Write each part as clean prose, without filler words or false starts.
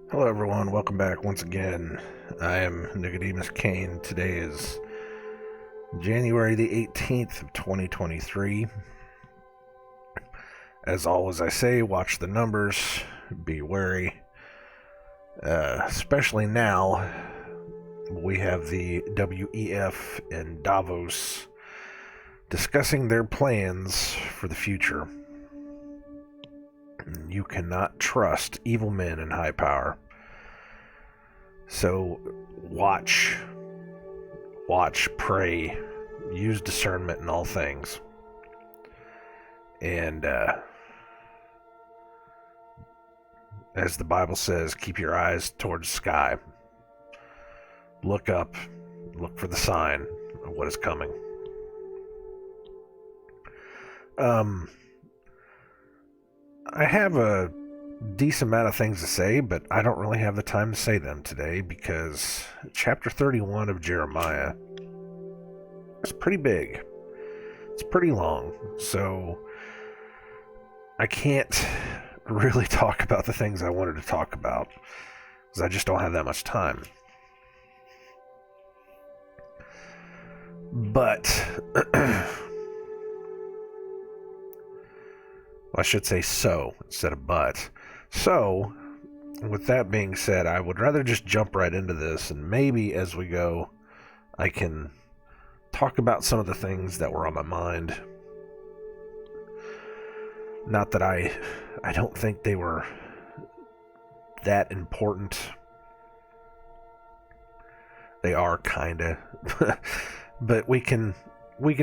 Hello, everyone. Welcome back once again. I am Nicodemus Kane. Today is January the 18th of 2023. As always, I say, watch the numbers, be wary. Especially now, we have the WEF in Davos discussing their plans for the future. You cannot trust evil men in high power. So watch, pray, use discernment in all things. And as the Bible says, keep your eyes towards the sky. Look up, look for the sign of what is coming. I have a decent amount of things to say, but I don't really have the time to say them today because chapter 31 of Jeremiah is pretty big. It's pretty long, so I can't really talk about the things I wanted to talk about because I just don't have that much time. But I should say so instead of but. So, with that being said, I would rather just jump right into this, and maybe as we go, I can talk about some of the things that were on my mind. Not that I don't think they were that important. They are kinda, but we can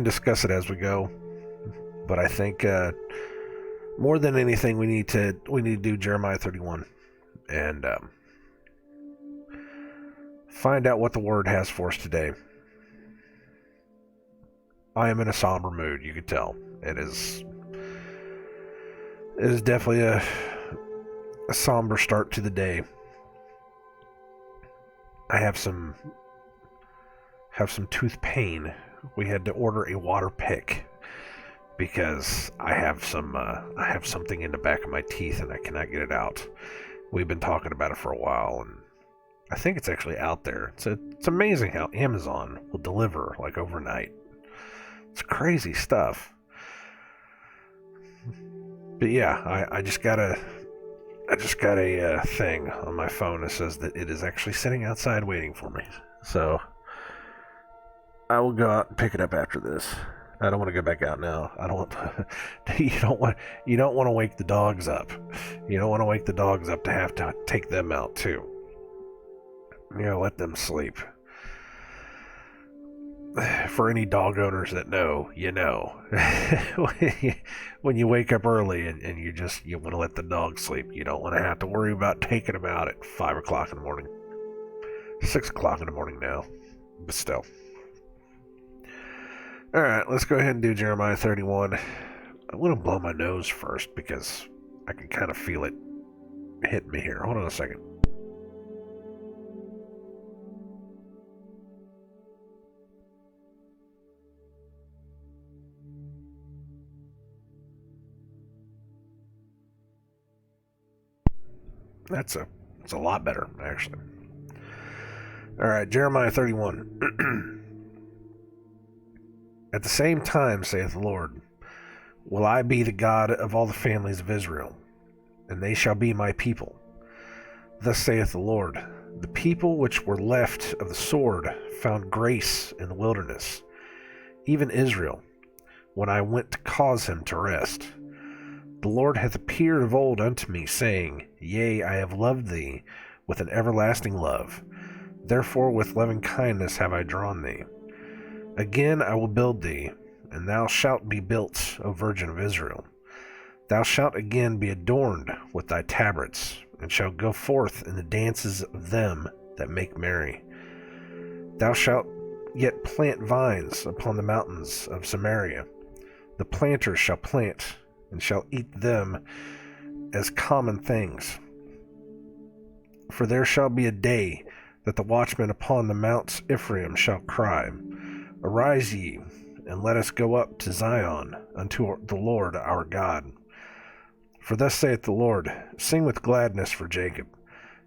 discuss it as we go. But I think more than anything, we need to do Jeremiah 31 and find out what the Word has for us today. I am in a somber mood. You can tell it is definitely a somber start to the day. I have some tooth pain. We had to order a water pick because I have something in the back of my teeth and I cannot get it out. We've been talking about it for a while, and I think it's actually out there. It's amazing how Amazon will deliver like overnight. It's crazy stuff. But yeah, I just got a thing on my phone that says that it is actually sitting outside waiting for me. So I will go out and pick it up after this. I don't want to go back out now. I don't want to, you don't want to wake the dogs up. You don't want to wake the dogs up to have to take them out too. Let them sleep. For any dog owners that know, when you wake up early and you want to let the dog sleep, you don't want to have to worry about taking them out at 5 o'clock in the morning. 6 o'clock in the morning now, but still. Alright, let's go ahead and do Jeremiah 31. I'm going to blow my nose first because I can kind of feel it hitting me here. Hold on a second. It's a lot better, actually. Alright, Jeremiah 31. At the same time, saith the Lord, will I be the God of all the families of Israel, and they shall be my people. Thus saith the Lord, the people which were left of the sword found grace in the wilderness, even Israel, when I went to cause him to rest. The Lord hath appeared of old unto me, saying, Yea, I have loved thee with an everlasting love. Therefore with loving kindness have I drawn thee. Again I will build thee, and thou shalt be built, O Virgin of Israel. Thou shalt again be adorned with thy tabrets, and shalt go forth in the dances of them that make merry. Thou shalt yet plant vines upon the mountains of Samaria. The planters shall plant, and shall eat them as common things. For there shall be a day that the watchmen upon the mounts Ephraim shall cry, Arise ye, and let us go up to Zion, unto the Lord our God. For thus saith the Lord, Sing with gladness for Jacob,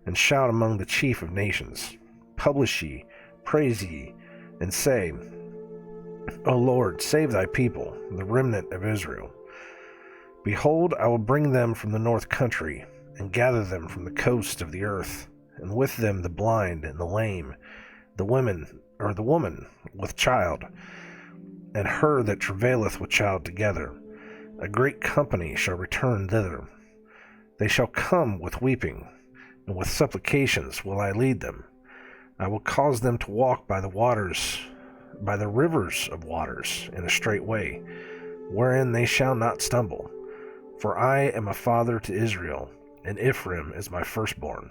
and shout among the chief of nations. Publish ye, praise ye, and say, O Lord, save thy people, the remnant of Israel. Behold, I will bring them from the north country, and gather them from the coast of the earth, and with them the blind and the lame, the woman with child, and her that travaileth with child together. A great company shall return thither. They shall come with weeping, and with supplications will I lead them. I will cause them to walk by the waters, by the rivers of waters, in a straight way, wherein they shall not stumble. For I am a father to Israel, and Ephraim is my firstborn.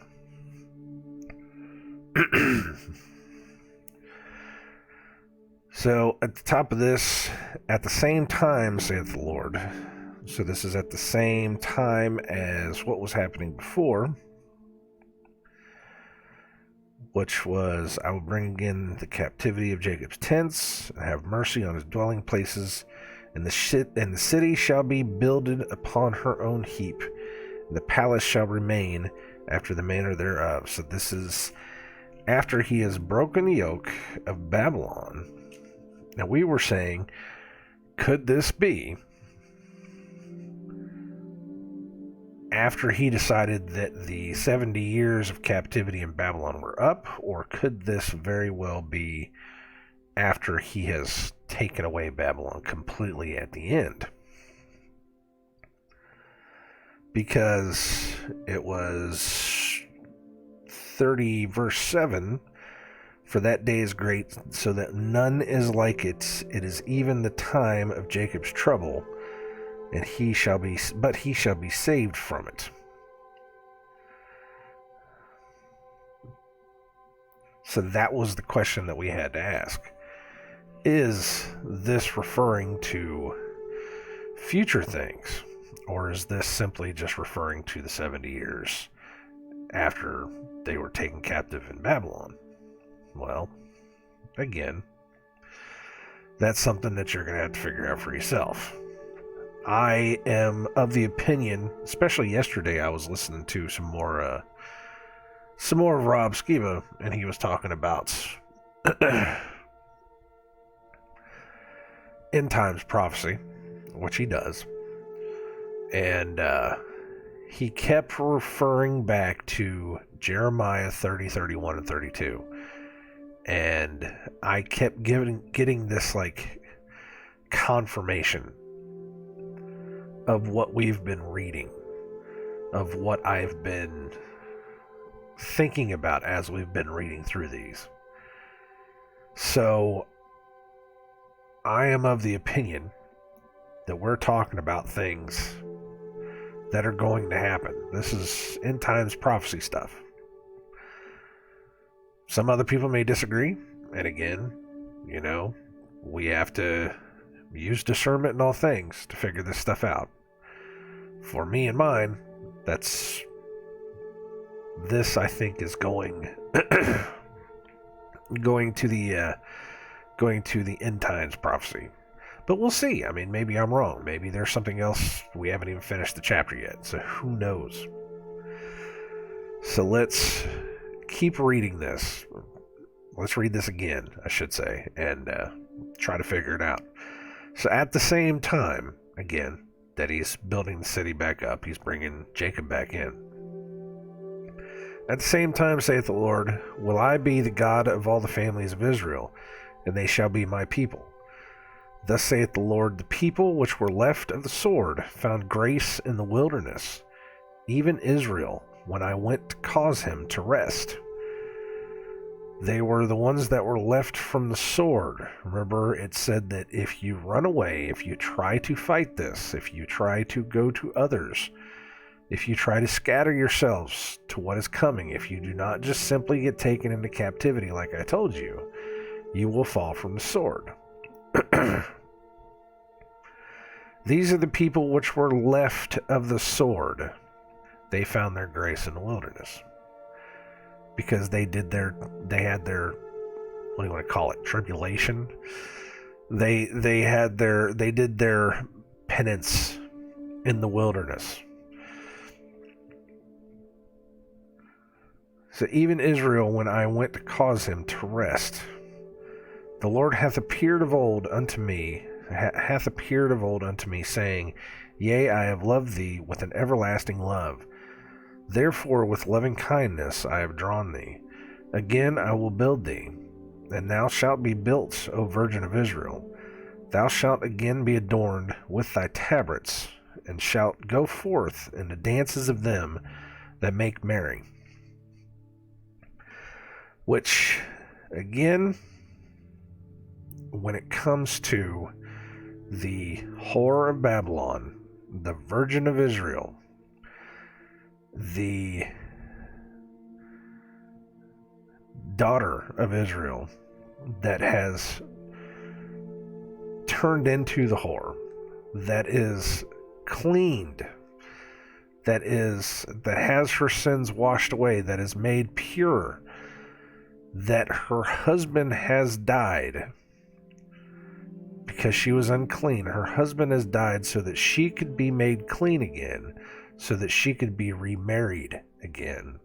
So, at the top of this, at the same time, saith the Lord. So this is at the same time as what was happening before, which was, I will bring again the captivity of Jacob's tents, and have mercy on his dwelling places, and the city shall be builded upon her own heap, and the palace shall remain after the manner thereof. So this is after he has broken the yoke of Babylon. Now we were saying, could this be after he decided that the 70 years of captivity in Babylon were up, or could this very well be after he has taken away Babylon completely at the end? Because it was 30 verse 7, for that day is great, so that none is like it. It is even the time of Jacob's trouble, and he shall be saved from it. So that was the question that we had to ask. Is this referring to future things, or is this simply just referring to the 70 years after they were taken captive in Babylon? Well, again, that's something that you're going to have to figure out for yourself. I am of the opinion, especially yesterday, I was listening to some more of Rob Skiba, and he was talking about end times prophecy, which he does, and he kept referring back to Jeremiah 30, 31, and 32. And I kept getting this like confirmation of what we've been reading, of what I've been thinking about as we've been reading through these. So I am of the opinion that we're talking about things that are going to happen. This is end times prophecy stuff. Some other people may disagree, and again, we have to use discernment in all things to figure this stuff out. For me and mine, this I think is going to the end times prophecy. But we'll see. I mean, maybe I'm wrong. Maybe there's something else. We haven't even finished the chapter yet, so who knows? So let's keep reading this. Let's read this again, I should say, and try to figure it out. So at the same time, again, that he's building the city back up, he's bringing Jacob back in. At the same time, saith the Lord, will I be the God of all the families of Israel, and they shall be my people. Thus saith the Lord, the people which were left of the sword found grace in the wilderness, even Israel, when I went to cause him to rest. They were the ones that were left from the sword. Remember, it said that if you run away, if you try to fight this, if you try to go to others, if you try to scatter yourselves to what is coming, if you do not just simply get taken into captivity like I told you, you will fall from the sword. These are the people which were left of the sword. They found their grace in the wilderness. Because they had their, what do you want to call it, tribulation? They did their penance in the wilderness. So even Israel, when I went to cause him to rest, the Lord hath appeared of old unto me, saying, Yea, I have loved thee with an everlasting love. Therefore with loving kindness I have drawn thee. Again I will build thee, and thou shalt be built, O Virgin of Israel. Thou shalt again be adorned with thy tabrets, and shalt go forth in the dances of them that make merry. Which, again, when it comes to the whore of Babylon, the Virgin of Israel, the daughter of Israel that has turned into the whore, that is cleaned, that has her sins washed away, that is made pure, that her husband has died because she was unclean. Her husband has died so that she could be made clean again, so that she could be remarried again.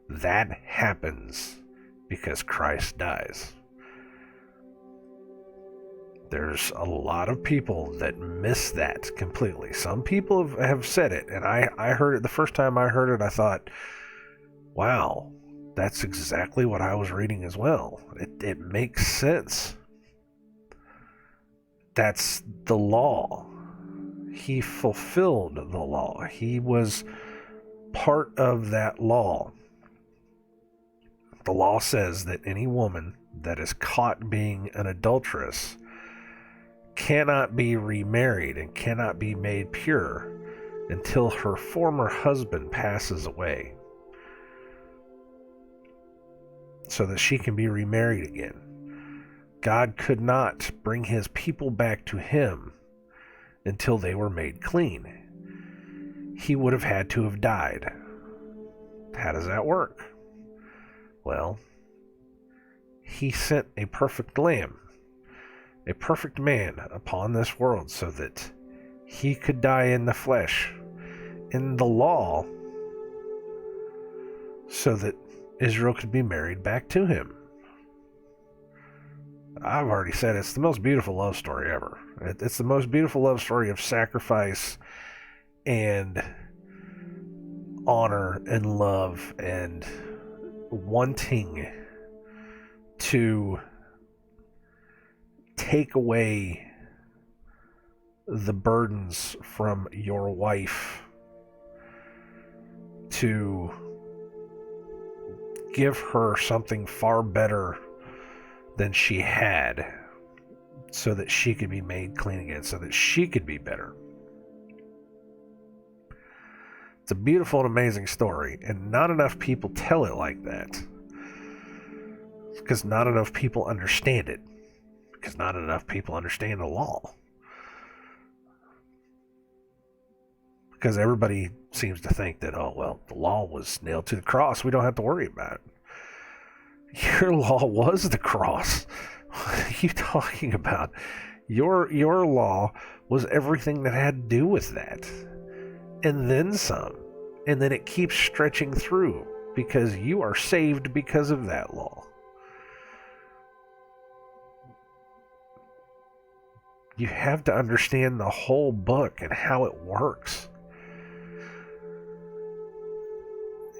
That happens because Christ dies. There's a lot of people that miss that completely. Some people have said it, and I heard it the first time I heard it. I thought, wow, that's exactly what I was reading as well. It makes sense. That's the law. He fulfilled the law. He was part of that law. The law says that any woman that is caught being an adulteress cannot be remarried and cannot be made pure until her former husband passes away, so that she can be remarried again. God could not bring his people back to him until they were made clean. He would have had to have died. How does that work? Well, he sent a perfect lamb, a perfect man upon this world so that he could die in the flesh, in the law, so that Israel could be married back to him. I've already said it's the most beautiful love story ever. It's the most beautiful love story of sacrifice and honor and love and wanting to take away the burdens from your wife, to give her something far better than she had, so that she could be made clean again, so that she could be better. It's a beautiful and amazing story, and not enough people tell it like that. It's because not enough people understand it, because not enough people understand the law. Because everybody seems to think that, oh, well, the law was nailed to the cross, we don't have to worry about it. Your law was the cross. What are you talking about? Your law was everything that had to do with that. And then some. And then it keeps stretching through, because you are saved because of that law. You have to understand the whole book and how it works,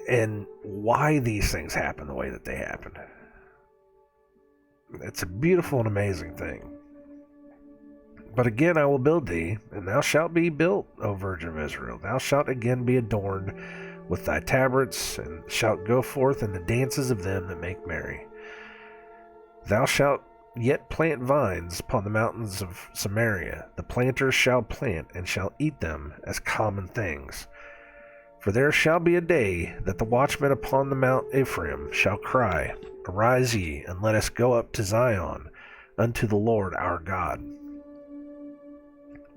and why these things happen the way that they happen. It's a beautiful and amazing thing. But again, I will build thee, and thou shalt be built, O Virgin of Israel. Thou shalt again be adorned with thy tabrets, and shalt go forth in the dances of them that make merry. Thou shalt yet plant vines upon the mountains of Samaria. The planters shall plant, and shall eat them as common things. For there shall be a day that the watchmen upon the Mount Ephraim shall cry, Arise ye, and let us go up to Zion, unto the Lord our God.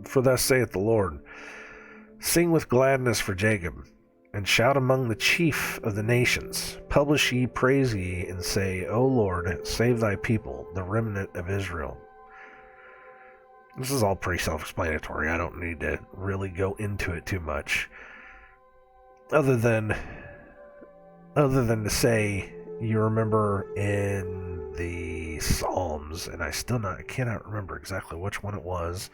For thus saith the Lord, Sing with gladness for Jacob, and shout among the chief of the nations. Publish ye, praise ye, and say, O Lord, save thy people, the remnant of Israel. This is all pretty self-explanatory. I don't need to really go into it too much, other than other than to say, you remember in the Psalms, and I cannot remember exactly which one it was,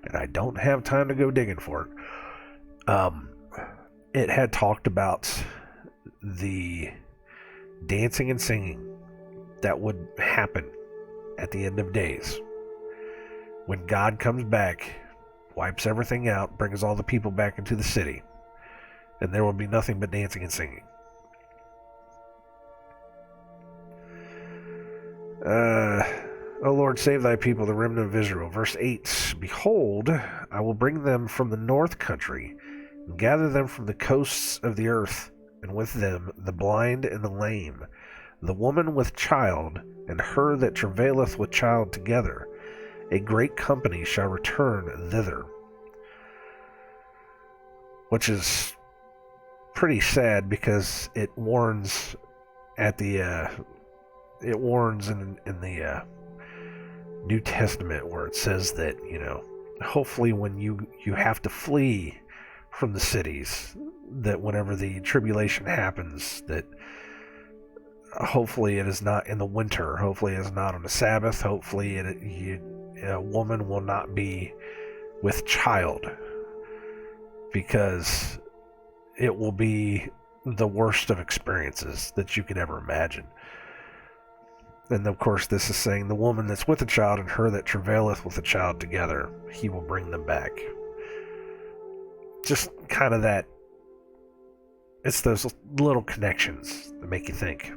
and I don't have time to go digging for it. It had talked about the dancing and singing that would happen at the end of days. When God comes back, wipes everything out, brings all the people back into the city, and there will be nothing but dancing and singing. O Lord, save thy people, the remnant of Israel. Verse 8, Behold, I will bring them from the north country, and gather them from the coasts of the earth, and with them the blind and the lame, the woman with child, and her that travaileth with child together. A great company shall return thither. Which is pretty sad, because it warns in the New Testament, where it says that, hopefully when you have to flee from the cities, that whenever the tribulation happens, that hopefully it is not in the winter, hopefully it is not on the Sabbath, hopefully a woman will not be with child, because it will be the worst of experiences that you could ever imagine. And of course, this is saying the woman that's with a child and her that travaileth with a child together, he will bring them back. Just kind of that, it's those little connections that make you think.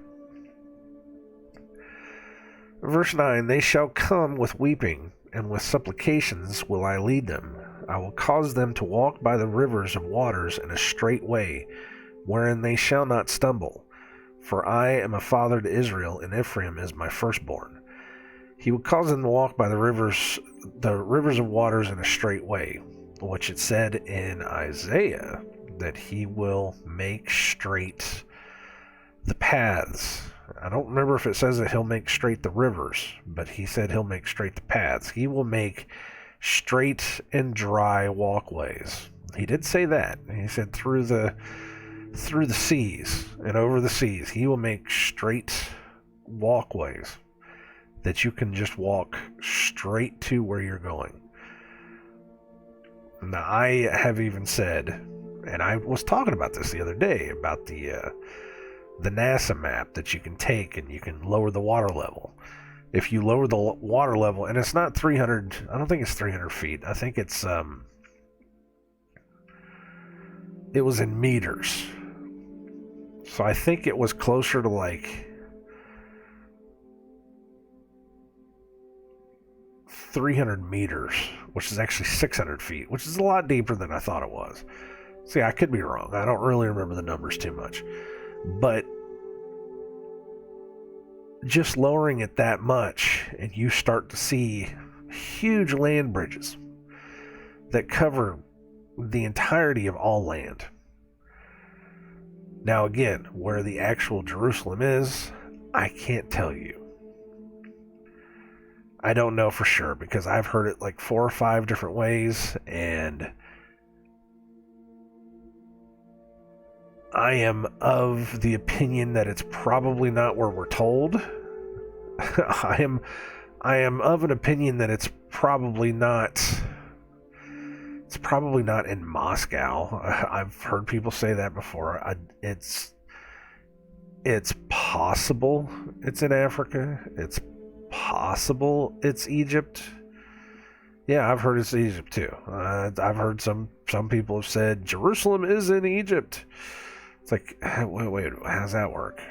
Verse 9, They shall come with weeping, and with supplications will I lead them. I will cause them to walk by the rivers of waters in a straight way, wherein they shall not stumble. For I am a father to Israel, and Ephraim is my firstborn. He will cause them to walk by the rivers of waters in a straight way, which it said in Isaiah, that he will make straight the paths. I don't remember if it says that he'll make straight the rivers, but he said he'll make straight the paths. He will make straight and dry walkways. He did say that. He said through the seas and over the seas, he will make straight walkways that you can just walk straight to where you're going. Now, I have even said, and I was talking about this the other day, about the NASA map that you can take, and you can lower the water level. If you lower the water level, and it's not 300, I don't think it's 300 feet. I think it was in meters. So I think it was closer to like 300 meters, which is actually 600 feet, which is a lot deeper than I thought it was. See, I could be wrong. I don't really remember the numbers too much. But just lowering it that much, and you start to see huge land bridges that cover the entirety of all land. Now again, where the actual Jerusalem is, I can't tell you. I don't know for sure, because I've heard it like 4 or 5 different ways, and I am of the opinion that it's probably not where we're told. I am of an opinion that it's probably not in Moscow. I've heard people say that before. It's possible it's in Africa. It's possible it's Egypt. Yeah, I've heard it's Egypt too. I've heard some people have said Jerusalem is in Egypt. It's like, wait, how does that work?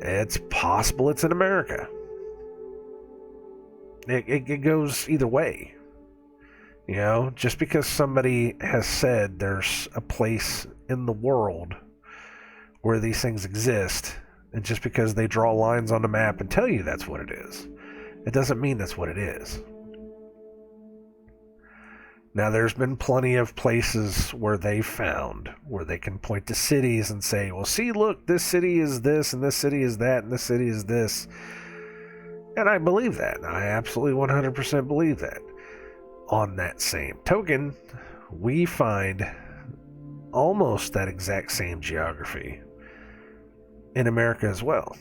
It's possible it's in America. It goes either way. Just because somebody has said there's a place in the world where these things exist, and just because they draw lines on the map and tell you that's what it is, it doesn't mean that's what it is. Now, there's been plenty of places where they found where they can point to cities and say, well, see, look, this city is this, and this city is that, and this city is this. And I believe that. I absolutely 100% believe that. On that same token, we find almost that exact same geography in America as well.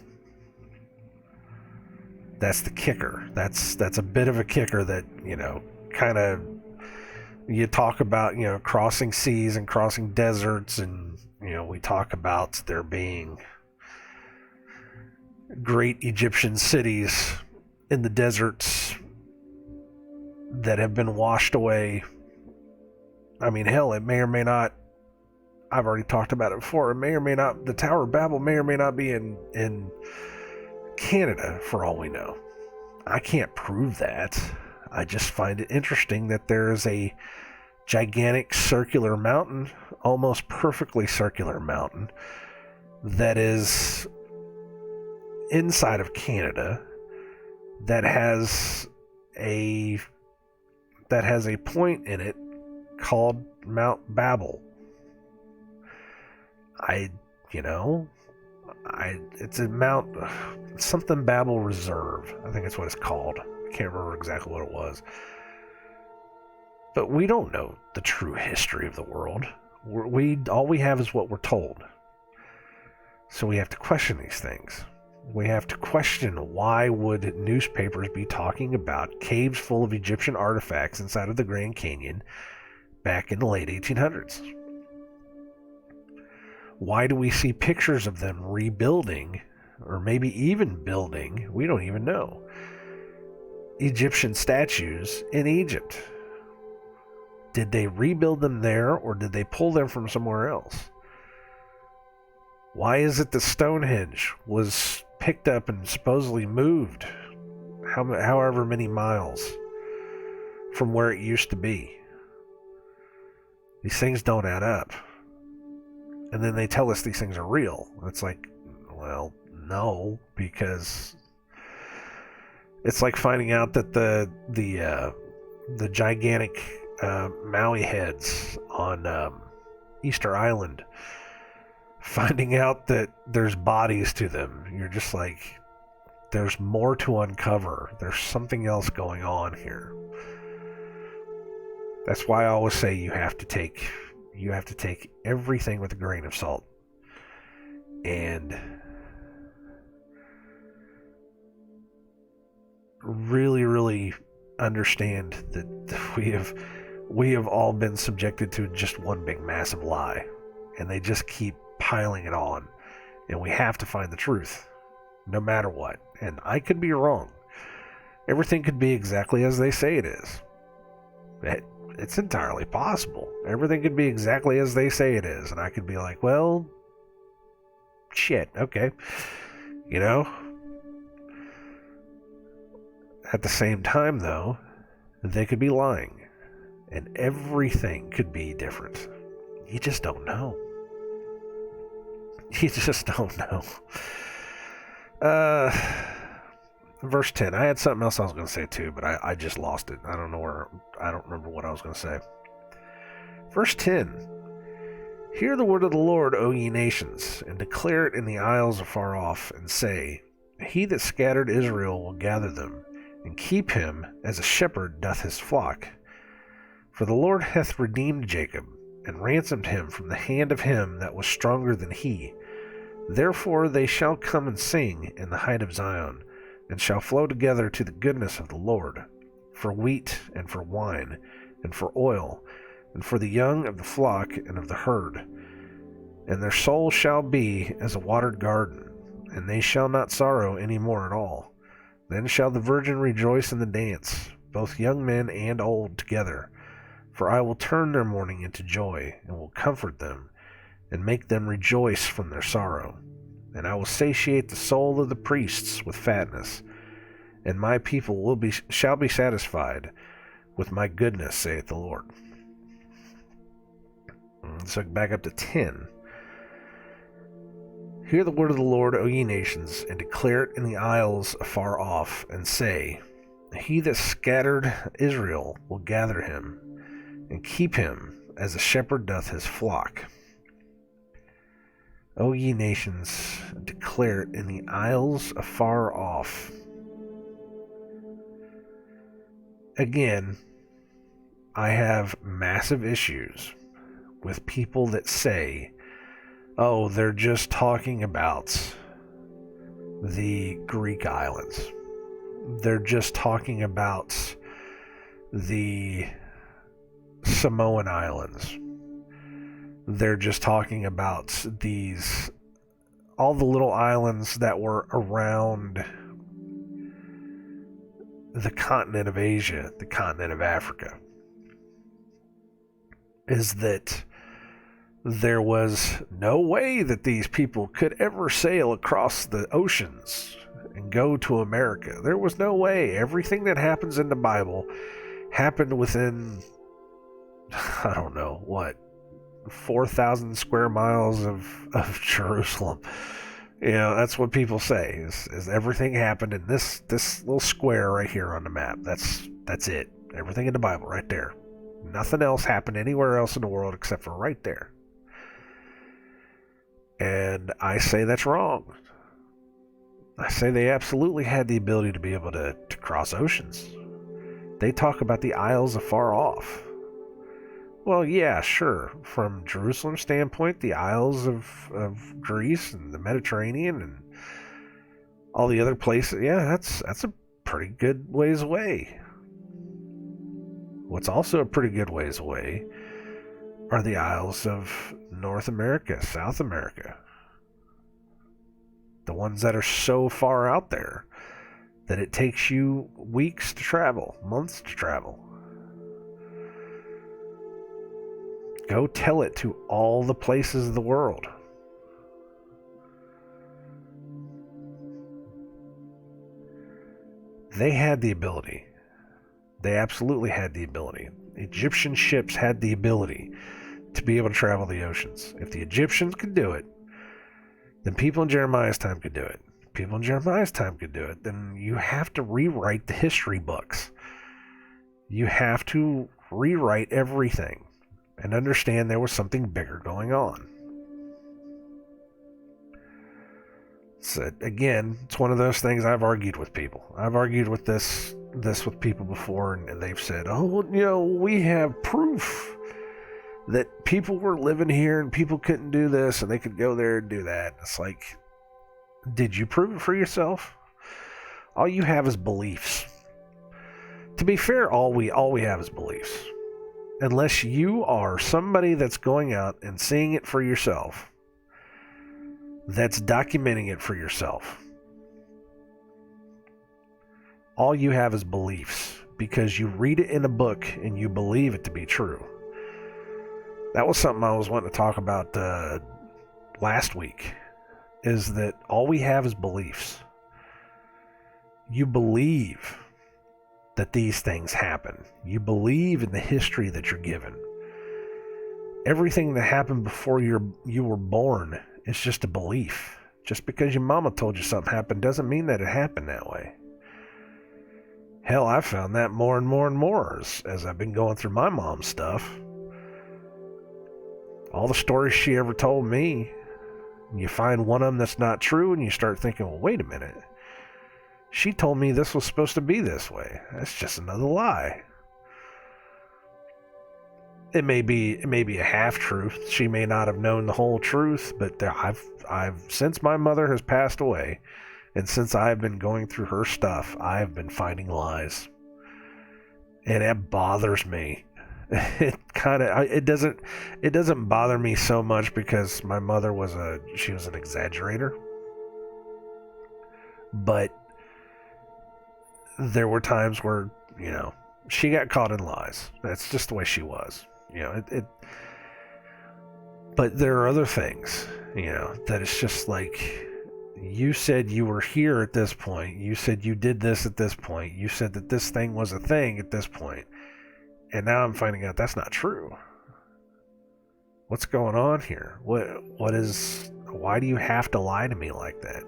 That's the kicker. That's a bit of a kicker that, kind of, you talk about, crossing seas and crossing deserts, and, we talk about there being great Egyptian cities in the deserts that have been washed away. I mean, hell, it may or may not, I've already talked about it before, it may or may not, the Tower of Babel may or may not be in Canada, for all we know. I can't prove that. I just find it interesting that there is a gigantic circular mountain, almost perfectly circular mountain, that is inside of Canada, that has a point in it called Mount Babel. It's a Mount something Babel Reserve. I think that's what it's called. I can't remember exactly what it was. But we don't know the true history of the world. All we have is what we're told. So we have to question these things. We have to question, why would newspapers be talking about caves full of Egyptian artifacts inside of the Grand Canyon back in the late 1800s? Why do we see pictures of them rebuilding, or maybe even building, we don't even know, Egyptian statues in Egypt? Did they rebuild them there, or did they pull them from somewhere else? Why is it that Stonehenge was picked up and supposedly moved however many miles from where it used to be? These things don't add up. And then they tell us these things are real. It's like, well, no, because it's like finding out that the gigantic Maui heads on Easter Island, finding out that there's bodies to them. You're just like, there's more to uncover. There's something else going on here. That's why I always say you have to take everything with a grain of salt. And really, really understand that we have all been subjected to just one big massive lie, and they just keep piling it on, and we have to find the truth no matter what. And I could be wrong. Everything could be exactly as they say it is. It's entirely possible. Everything could be exactly as they say it is, and I could be like, well, shit, okay. At the same time, though, they could be lying, and everything could be different. You just don't know. You just don't know. Verse 10. I had something else I was going to say too, but I just lost it. I don't remember what I was going to say. Verse 10. Hear the word of the Lord, O ye nations, and declare it in the isles afar off, and say, He that scattered Israel will gather them, and keep him as a shepherd doth his flock. For the Lord hath redeemed Jacob, and ransomed him from the hand of him that was stronger than he. Therefore they shall come and sing in the height of Zion, and shall flow together to the goodness of the Lord, for wheat and for wine, and for oil, and for the young of the flock and of the herd. And their soul shall be as a watered garden, and they shall not sorrow any more at all. Then shall the virgin rejoice in the dance, both young men and old together. For I will turn their mourning into joy, and will comfort them, and make them rejoice from their sorrow. And I will satiate the soul of the priests with fatness, and my people shall be satisfied with my goodness, saith the Lord. So back up to 10. Hear the word of the Lord, O ye nations, and declare it in the isles afar off, and say, He that scattered Israel will gather him, and keep him as a shepherd doth his flock. O ye nations, declare it in the isles afar off. Again, I have massive issues with people that say, oh, they're just talking about the Greek islands. They're just talking about the Samoan Islands. They're just talking about all the little islands that were around the continent of Asia, the continent of Africa. Is that there was no way that these people could ever sail across the oceans and go to America. There was no way. Everything that happens in the Bible happened within, I don't know, 4,000 square miles of Jerusalem. That's what people say, is everything happened in this little square right here on the map. That's it. Everything in the Bible right there. Nothing else happened anywhere else in the world except for right there. And I say that's wrong. I say they absolutely had the ability to be able to cross oceans. They talk about the isles afar off. Well, yeah, sure. From Jerusalem's standpoint, the isles of Greece and the Mediterranean and all the other places, yeah, that's a pretty good ways away. What's also a pretty good ways away are the isles of North America, South America. The ones that are so far out there that it takes you weeks to travel, months to travel. Go tell it to all the places of the world. They had the ability. They absolutely had the ability. Egyptian ships had the ability to be able to travel the oceans. If the Egyptians could do it, then people in Jeremiah's time could do it. People in Jeremiah's time could do it. Then you have to rewrite the history books. You have to rewrite everything and understand there was something bigger going on. So again, it's one of those things I've argued with people. I've argued with this with people before, and they've said, oh, we have proof that people were living here and people couldn't do this and they could go there and do that. It's like, did you prove it for yourself? All you have is beliefs. To be fair, all we have is beliefs. Unless you are somebody that's going out and seeing it for yourself, that's documenting it for yourself. All you have is beliefs because you read it in a book and you believe it to be true. That was something I was wanting to talk about last week, is that all we have is beliefs. You believe that these things happen. You believe in the history that you're given. Everything that happened before you were born is just a belief. Just because your mama told you something happened doesn't mean that it happened that way. Hell, I've found that more and more and more as I've been going through my mom's stuff. All the stories she ever told me, you find one of them that's not true and you start thinking, well, wait a minute. She told me this was supposed to be this way. That's just another lie. It may be a half truth. She may not have known the whole truth, but I've since my mother has passed away, and since I've been going through her stuff, I've been finding lies, and it bothers me. It doesn't bother me so much because my mother was an exaggerator, but there were times where she got caught in lies. That's just the way she was. But there are other things, that it's just like, you said you were here at this point. You said you did this at this point. You said that this thing was a thing at this point. And now I'm finding out that's not true. What's going on here? Why do you have to lie to me like that?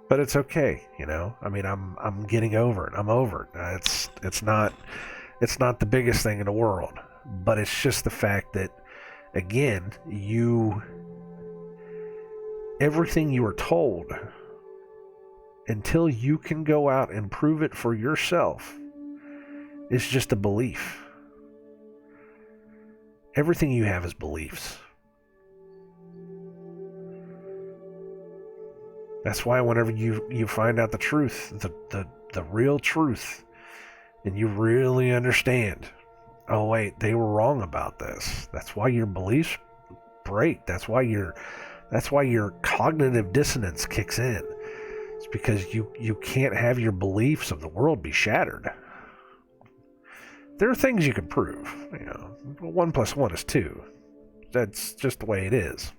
But it's okay, I mean, I'm getting over it. I'm over it. It's not the biggest thing in the world, but it's just the fact that, again, everything you were told, until you can go out and prove it for yourself, is just a belief. Everything you have is beliefs. That's why whenever you find out the truth, the real truth, and you really understand, oh wait, they were wrong about this. That's why your beliefs break. That's why your cognitive dissonance kicks in. It's because you can't have your beliefs of the world be shattered. There are things you can prove. 1 + 1 is 2. That's just the way it is.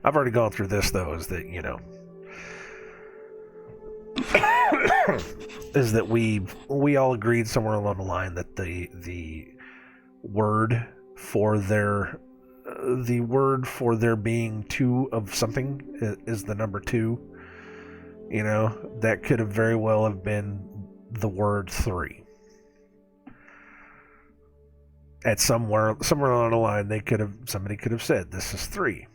I've already gone through this, though, is that, is that we all agreed somewhere along the line that the word for there being two of something is the number 2. That could have very well have been the word 3. At somewhere along the line, somebody could have said this is 3.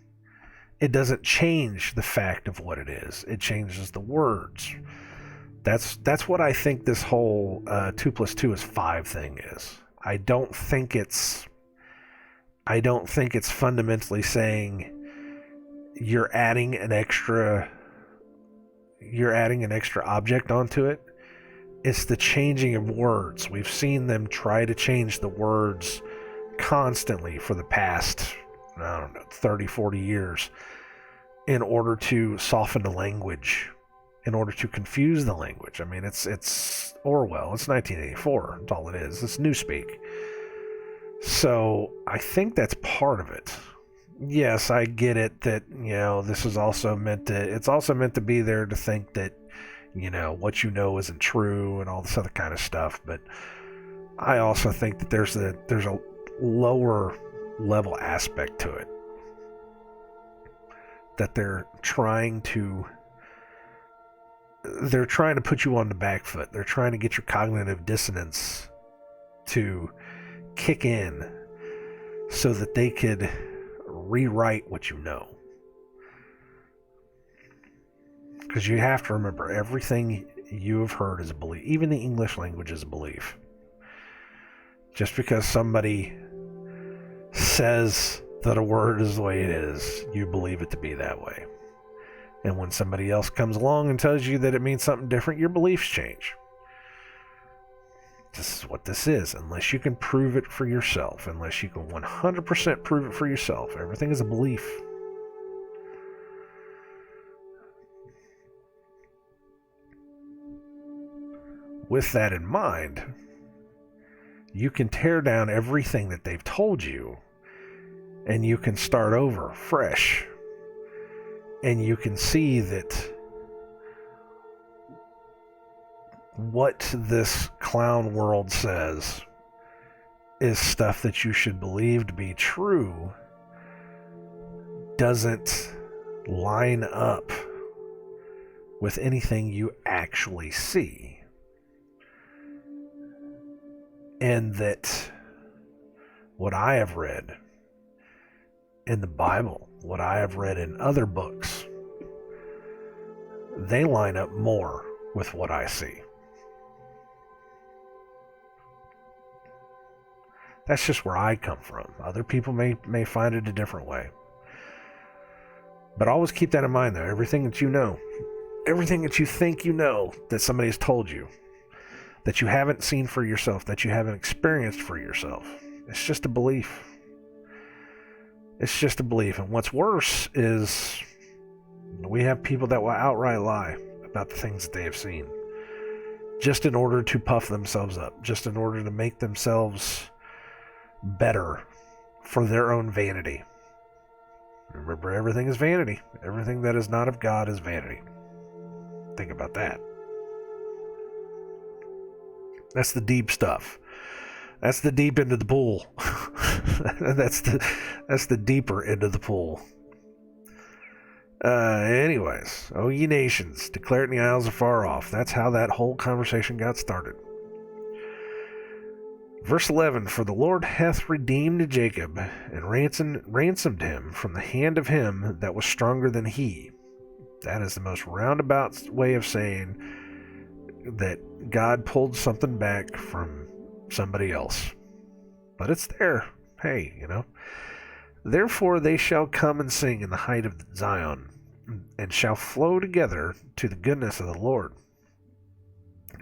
It doesn't change the fact of what it is. It changes the words. That's what I think this whole 2 + 2 is 5 thing is. I don't think it's fundamentally saying you're adding an extra object onto it. It's the changing of words. We've seen them try to change the words constantly for the past, 30, 40 years in order to soften the language, in order to confuse the language. I mean, it's Orwell. It's 1984. That's all it is. It's newspeak. So I think that's part of it. Yes, I get it that, this is also it's also meant to be there to think that, what isn't true and all this other kind of stuff. But I also think that there's a lower level aspect to it, that they're trying to put you on the back foot. They're trying to get your cognitive dissonance to kick in so that they could rewrite what you know. Because you have to remember, everything you have heard is a belief. Even the English language is a belief. Just because somebody says that a word is the way it is, you believe it to be that way. And when somebody else comes along and tells you that it means something different, your beliefs change. This is what this is. Unless you can prove it for yourself, unless you can 100% prove it for yourself, everything is a belief. With that in mind, you can tear down everything that they've told you, and you can start over fresh. And you can see that what this clown world says is stuff that you should believe to be true doesn't line up with anything you actually see. And that what I have read in the Bible, what I have read in other books, they line up more with what I see. That's just where I come from. Other people may find it a different way. But always keep that in mind, though. Everything that you know, everything that you think you know that somebody has told you, that you haven't seen for yourself, that you haven't experienced for yourself, it's just a belief. It's just a belief. And what's worse is we have people that will outright lie about the things that they have seen, just in order to puff themselves up, just in order to make themselves better for their own vanity. Remember, everything is vanity. Everything that is not of God is vanity. Think about that. That's the deep stuff. That's the deep end of the pool. That's the deeper end of the pool. Anyways, O ye nations, declare it in the isles afar off. That's how that whole conversation got started. Verse 11, for the Lord hath redeemed Jacob, and ransomed him from the hand of him that was stronger than he. That is the most roundabout way of saying that God pulled something back from somebody else. But it's there. Hey, Therefore they shall come and sing in the height of Zion, and shall flow together to the goodness of the Lord.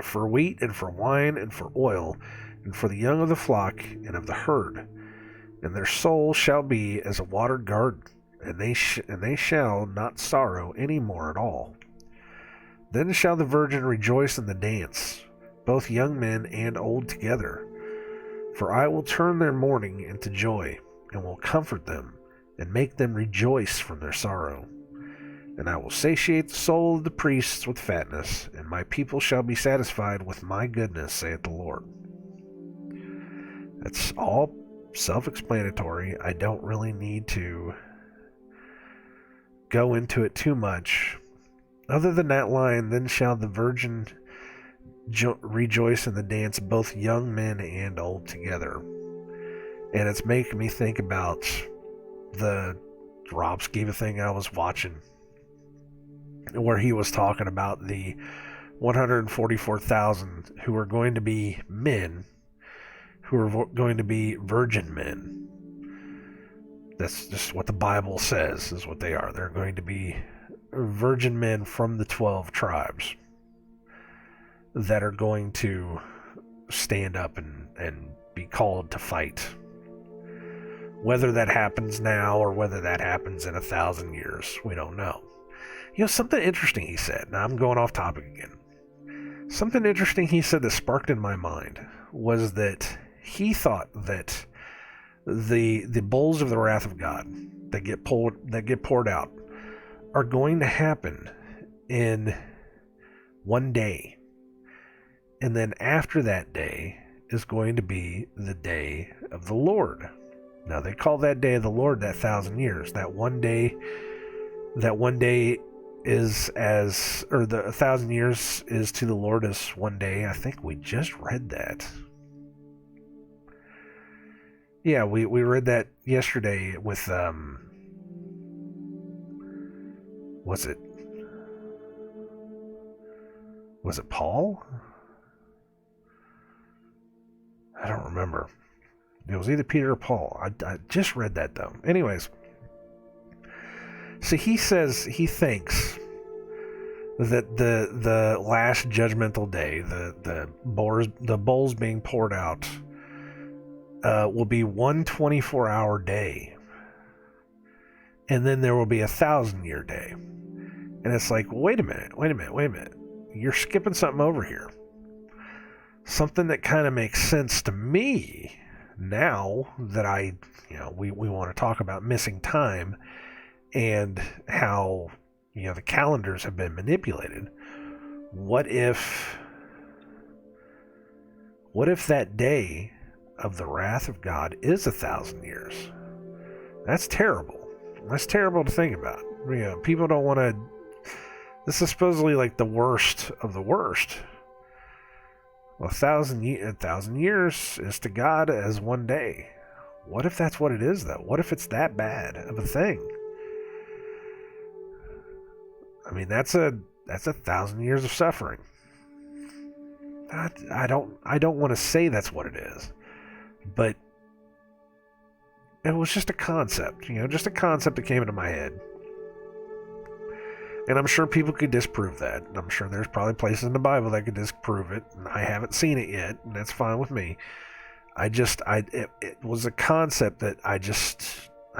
For wheat and for wine and for oil, and for the young of the flock and of the herd. And their soul shall be as a watered garden, and they shall not sorrow any more at all. Then shall the virgin rejoice in the dance, both young men and old together. For I will turn their mourning into joy, and will comfort them, and make them rejoice from their sorrow. And I will satiate the soul of the priests with fatness, and my people shall be satisfied with my goodness, saith the Lord. That's all self-explanatory. I don't really need to go into it too much. Other than that line, then shall the virgin rejoice in the dance, both young men and old together. And it's making me think about the Rob Skiva thing I was watching, where he was talking about the 144,000 who are going to be men, who are going to be virgin men. That's just what the Bible says is what they are. They're going to be virgin men from the 12 tribes that are going to stand up and be called to fight. Whether that happens now or whether that happens in 1,000 years, we don't know. You know, something interesting he said, now I'm going off topic again. Something interesting he said that sparked in my mind was that he thought that the bowls of the wrath of God that get poured out are going to happen in one day. And then after that day is going to be the day of the Lord. Now they call that day of the Lord that 1,000 years. That one day is as, or the 1,000 years is to the Lord as one day. I think we just read that. Yeah, we read that yesterday with, was it Paul? I don't remember. It was either Peter or Paul. I just read that though. Anyways, so he says he thinks that the last judgmental day, the bowls being poured out, will be one 24-hour day, and then there will be 1,000-year day. And it's like, wait a minute. You're skipping something over here. Something that kind of makes sense to me now that we want to talk about missing time and how, the calendars have been manipulated. What if that day of the wrath of God is 1,000 years? That's terrible. That's terrible to think about. People don't want to. This is supposedly like the worst of the worst. Well, 1,000 years is to God as one day. What if that's what it is, though? What if it's that bad of a thing? I mean, that's 1,000 years of suffering. I don't want to say that's what it is, but it was just a concept, just a concept that came into my head. And I'm sure people could disprove that. And I'm sure there's probably places in the Bible that could disprove it. And I haven't seen it yet, and that's fine with me. It was a concept that I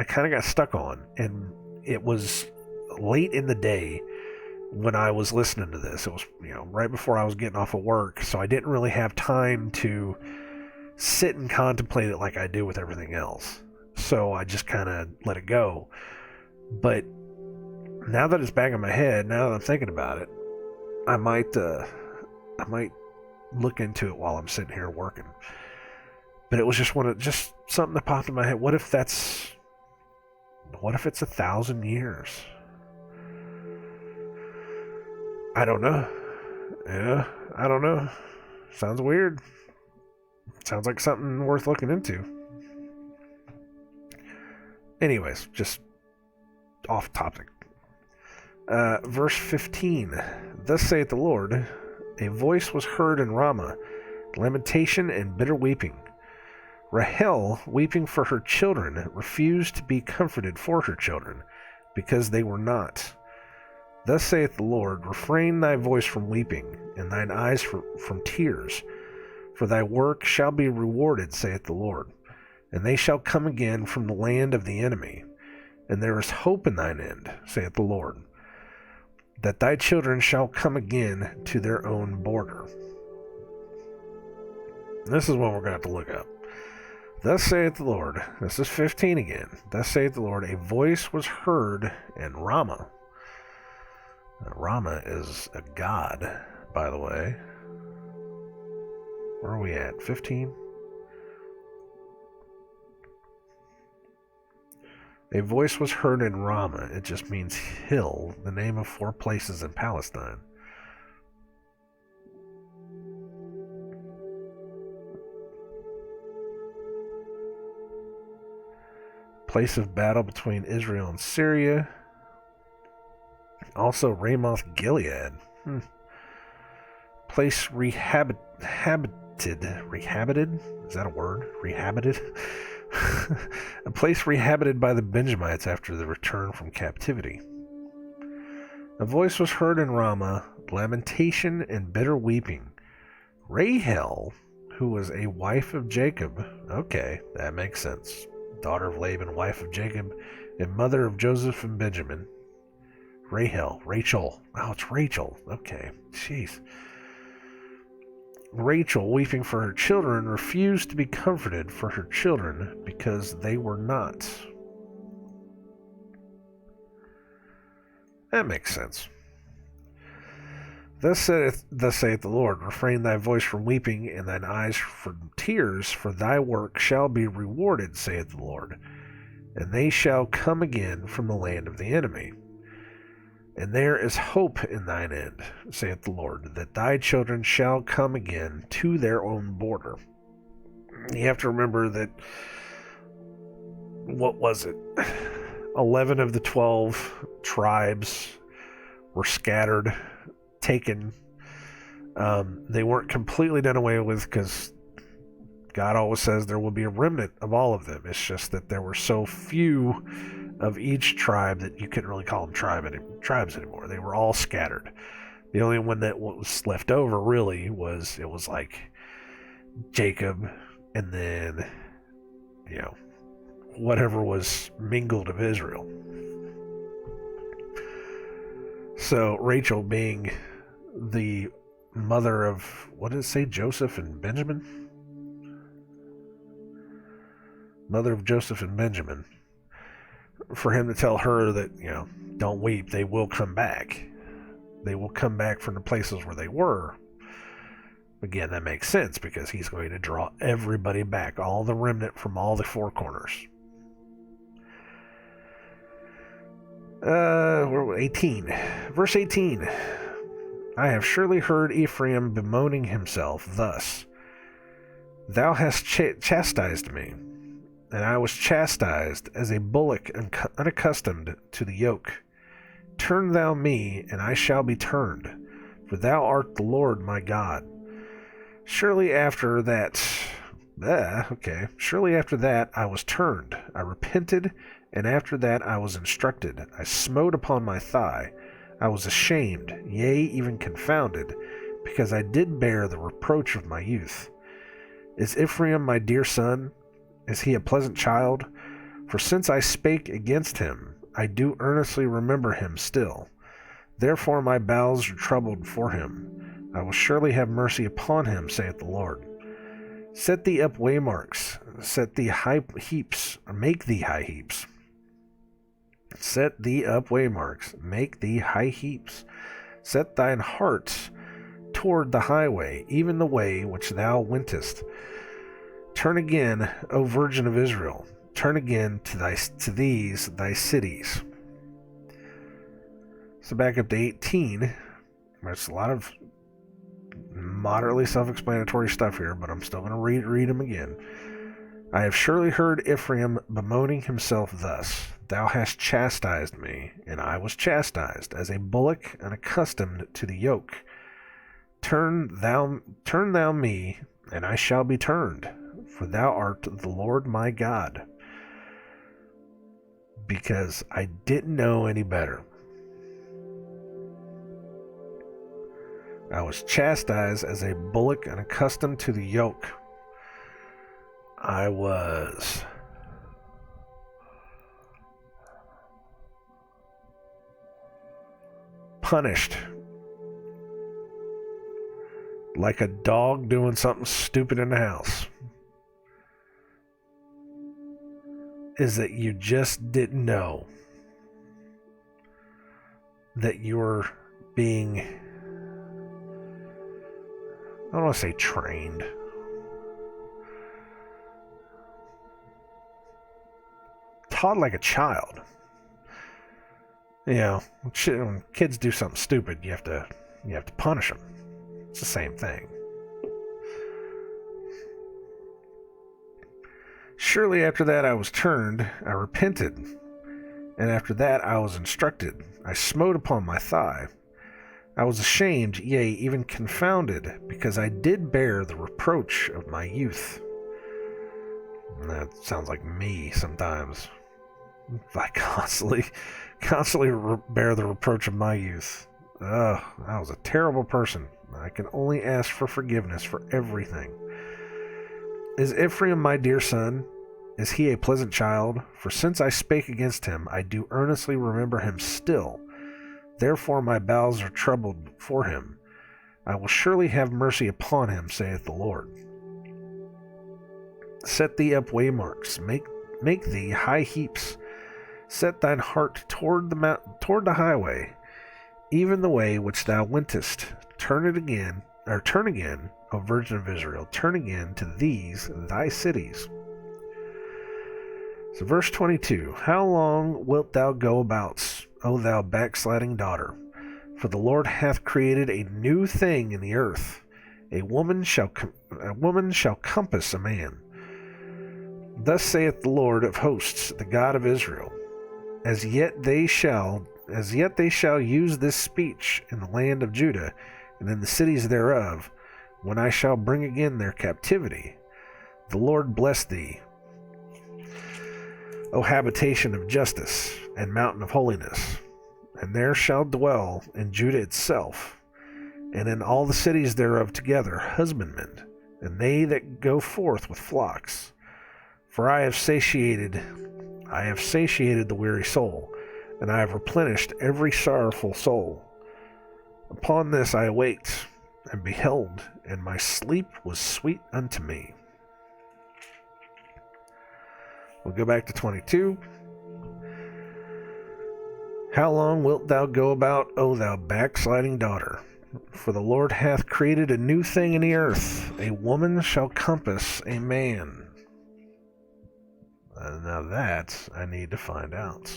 kind of got stuck on. And it was late in the day when I was listening to this. It was, right before I was getting off of work. So I didn't really have time to sit and contemplate it like I do with everything else. So I just kind of let it go. But now that it's back in my head, now that I'm thinking about it, I might look into it while I'm sitting here working. But it was just something that popped in my head. What if it's 1,000 years? I don't know. Yeah, I don't know. Sounds weird. Sounds like something worth looking into. Anyways, just off topic. Verse 15. Thus saith the Lord, a voice was heard in Ramah, lamentation and bitter weeping. Rahel, weeping for her children, refused to be comforted for her children, because they were not. Thus saith the Lord, refrain thy voice from weeping, and thine eyes from tears, for thy work shall be rewarded, saith the Lord. And they shall come again from the land of the enemy, and there is hope in thine end, saith the Lord, that thy children shall come again to their own border. This is what we're going to have to look up. Thus saith the Lord, this is 15 again. Thus saith the Lord, a voice was heard in Ramah. Now, Ramah is a god, by the way. Where are we at? 15? A voice was heard in Ramah. It just means hill, the name of 4 places in Palestine. Place of battle between Israel and Syria. Also Ramoth Gilead. Place rehabited. Rehabited? Is that a word? Rehabited? A place rehabited by the Benjamites after the return from captivity. A voice was heard in Ramah, lamentation and bitter weeping. Rahel, who was a wife of Jacob. Okay, that makes sense. Daughter of Laban, wife of Jacob, and mother of Joseph and Benjamin. Rachel. Oh, it's Rachel. Okay, jeez. Rachel, weeping for her children, refused to be comforted for her children because they were not. That makes sense. Thus saith the Lord, refrain thy voice from weeping, and thine eyes from tears, for thy work shall be rewarded, saith the Lord, and they shall come again from the land of the enemy. And there is hope in thine end, saith the Lord, that thy children shall come again to their own border. You have to remember that, what was it? 11 of the 12 tribes were scattered, taken. They weren't completely done away with, because God always says there will be a remnant of all of them. It's just that there were so few of each tribe that you couldn't really call them tribes anymore. They were all scattered. The only one that was left over really was like Jacob, and then whatever was mingled of Israel. So Rachel, being the mother of, what did it say, Joseph and Benjamin? Mother of Joseph and Benjamin. For him to tell her that, don't weep, they will come back. They will come back from the places where they were. Again, that makes sense, because he's going to draw everybody back, all the remnant from all the 4 corners. Where 18. Verse 18. I have surely heard Ephraim bemoaning himself thus. Thou hast chastised me, and I was chastised as a bullock unaccustomed to the yoke. Turn thou me, and I shall be turned, for thou art the Lord my God. Surely after that I was turned. I repented, and after that I was instructed. I smote upon my thigh. I was ashamed, yea, even confounded, because I did bear the reproach of my youth. Is Ephraim my dear son? Is he a pleasant child? For since I spake against him, I do earnestly remember him still. Therefore my bowels are troubled for him. I will surely have mercy upon him, saith the Lord. Set thee up waymarks, set thee high heaps, make thee high heaps. Set thee up waymarks, make thee high heaps. Set thine hearts toward the highway, even the way which thou wentest. Turn again, O Virgin of Israel, turn again to these thy cities. So back up to 18. There's a lot of moderately self-explanatory stuff here, but I'm still going to read them again. I have surely heard Ephraim bemoaning himself thus. Thou hast chastised me, and I was chastised, as a bullock unaccustomed to the yoke. Turn thou me, and I shall be turned, for thou art the Lord my God. Because I didn't know any better. I was chastised as a bullock and accustomed to the yoke. I was punished like a dog doing something stupid in the house. Is that you just didn't know that you were being, I don't want to say trained, taught like a child. You know, when kids do something stupid, you have to punish them. It's the same thing. Surely after that I was turned, I repented, and after that I was instructed. I smote upon my thigh. I was ashamed, yea, even confounded, because I did bear the reproach of my youth. And that sounds like me sometimes. I constantly bear the reproach of my youth. Ugh, I was a terrible person. I can only ask for forgiveness for everything. Is Ephraim my dear son? Is he a pleasant child? For since I spake against him, I do earnestly remember him still. Therefore my bowels are troubled for him. I will surely have mercy upon him, saith the Lord. Set thee up waymarks, make thee high heaps. Set thine heart toward the highway, even the way which thou wentest. Turn again, O Virgin of Israel, turn again to these thy cities. So verse 22, how long wilt thou go about, O thou backsliding daughter? For the Lord hath created a new thing in the earth. A woman shall compass a man. Thus saith the Lord of hosts, the God of Israel, as yet they shall use this speech in the land of Judah and in the cities thereof, when I shall bring again their captivity. The Lord bless thee, O habitation of justice and mountain of holiness. And there shall dwell in Judah itself, and in all the cities thereof together, husbandmen, and they that go forth with flocks. For I have satiated the weary soul, and I have replenished every sorrowful soul. Upon this I awaked, and beheld, and my sleep was sweet unto me. We'll go back to 22. How long wilt thou go about, O thou backsliding daughter? For the Lord hath created a new thing in the earth. A woman shall compass a man. Now that I need to find out.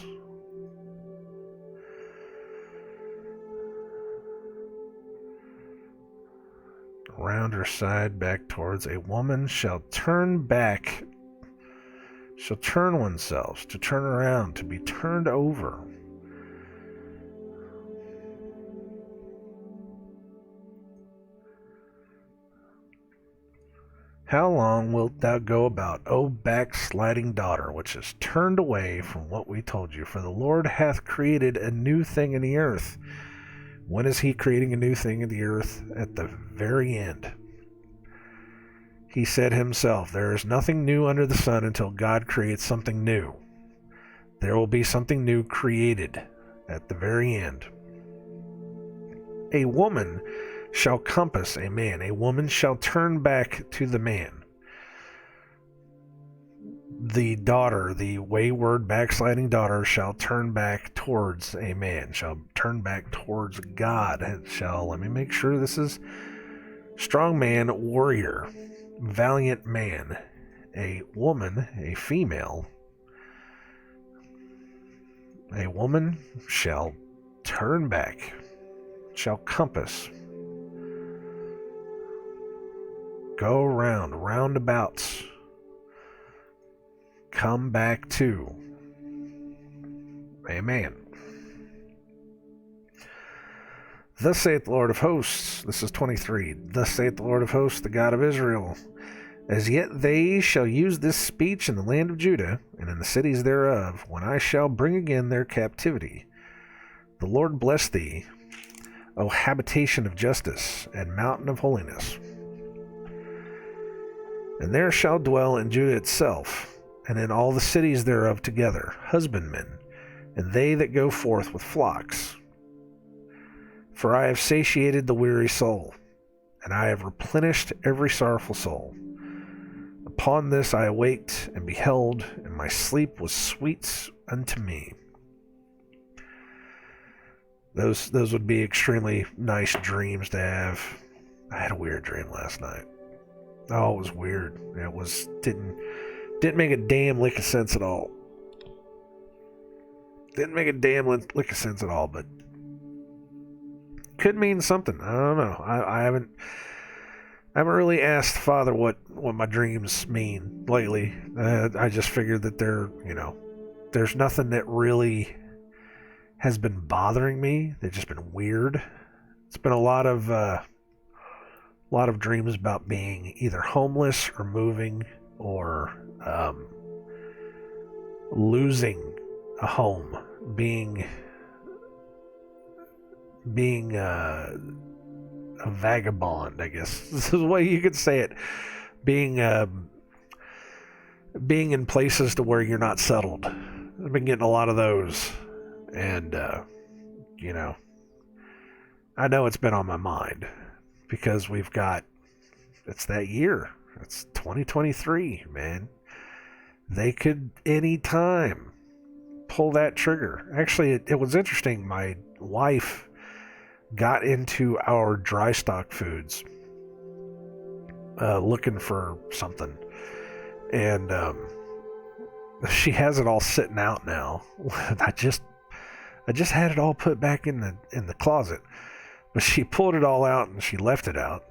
Around her side, back towards. A woman shall turn back. Shall turn oneself, to turn around, to be turned over. How long wilt thou go about, O backsliding daughter, which is turned away from what we told you? For the Lord hath created a new thing in the earth. When is he creating a new thing in the earth? At the very end. He said himself, there is nothing new under the sun until God creates something new. There will be something new created at the very end. A woman shall compass a man. A woman shall turn back to the man. The daughter, the wayward, backsliding daughter, shall turn back towards a man, shall turn back towards God. Let me make sure this is strong man, warrior, valiant man. A woman, a female. A woman shall turn back, shall compass. Go round, roundabouts. Come back to a man. Thus saith the Lord of hosts, this is 23, thus saith the Lord of hosts, the God of Israel, as yet they shall use this speech in the land of Judah, and in the cities thereof, when I shall bring again their captivity. The Lord bless thee, O habitation of justice, and mountain of holiness. And there shall dwell in Judah itself, and in all the cities thereof together, husbandmen, and they that go forth with flocks. For I have satiated the weary soul, and I have replenished every sorrowful soul. Upon this I awaked and beheld, and my sleep was sweet unto me. Those would be extremely nice dreams to have. I had a weird dream last night. Oh, it was weird. Didn't make a damn lick of sense at all. Didn't make a damn lick of sense at all, but could mean something. I don't know. I haven't really asked Father what my dreams mean lately. I just figured that there's nothing that really has been bothering me. They've just been weird. It's been a lot of dreams about being either homeless or moving or losing a home, being a vagabond, I guess this is the way you could say it. Being in places to where you're not settled. I've been getting a lot of those, and I know it's been on my mind because it's that year. It's 2023, man. They could anytime pull that trigger. Actually, it was interesting. My wife got into our dry stock foods looking for something, and she has it all sitting out now. I just had it all put back in the closet, but she pulled it all out and she left it out.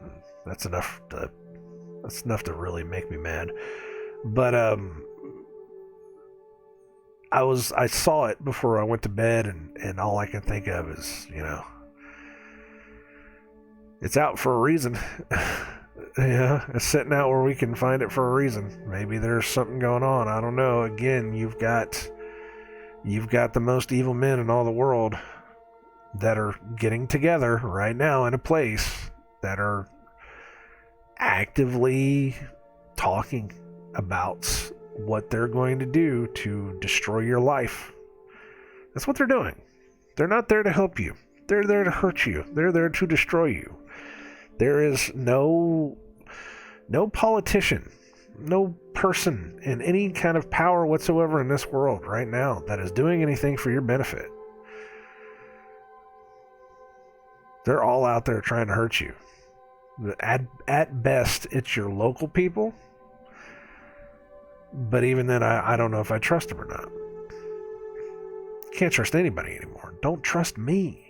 That's enough to really make me mad. But I saw it before I went to bed, and all I can think of is, it's out for a reason. Yeah, it's sitting out where we can find it for a reason. Maybe there's something going on. I don't know. Again, you've got the most evil men in all the world that are getting together right now in a place that are actively talking about what they're going to do to destroy your life. That's what they're doing. They're not there to help you. They're there to hurt you. They're there to destroy you. There is no politician, no person in any kind of power whatsoever in this world right now that is doing anything for your benefit. They're all out there trying to hurt you. At best, it's your local people. But even then, I don't know if I trust them or not. Can't trust anybody anymore. Don't trust me.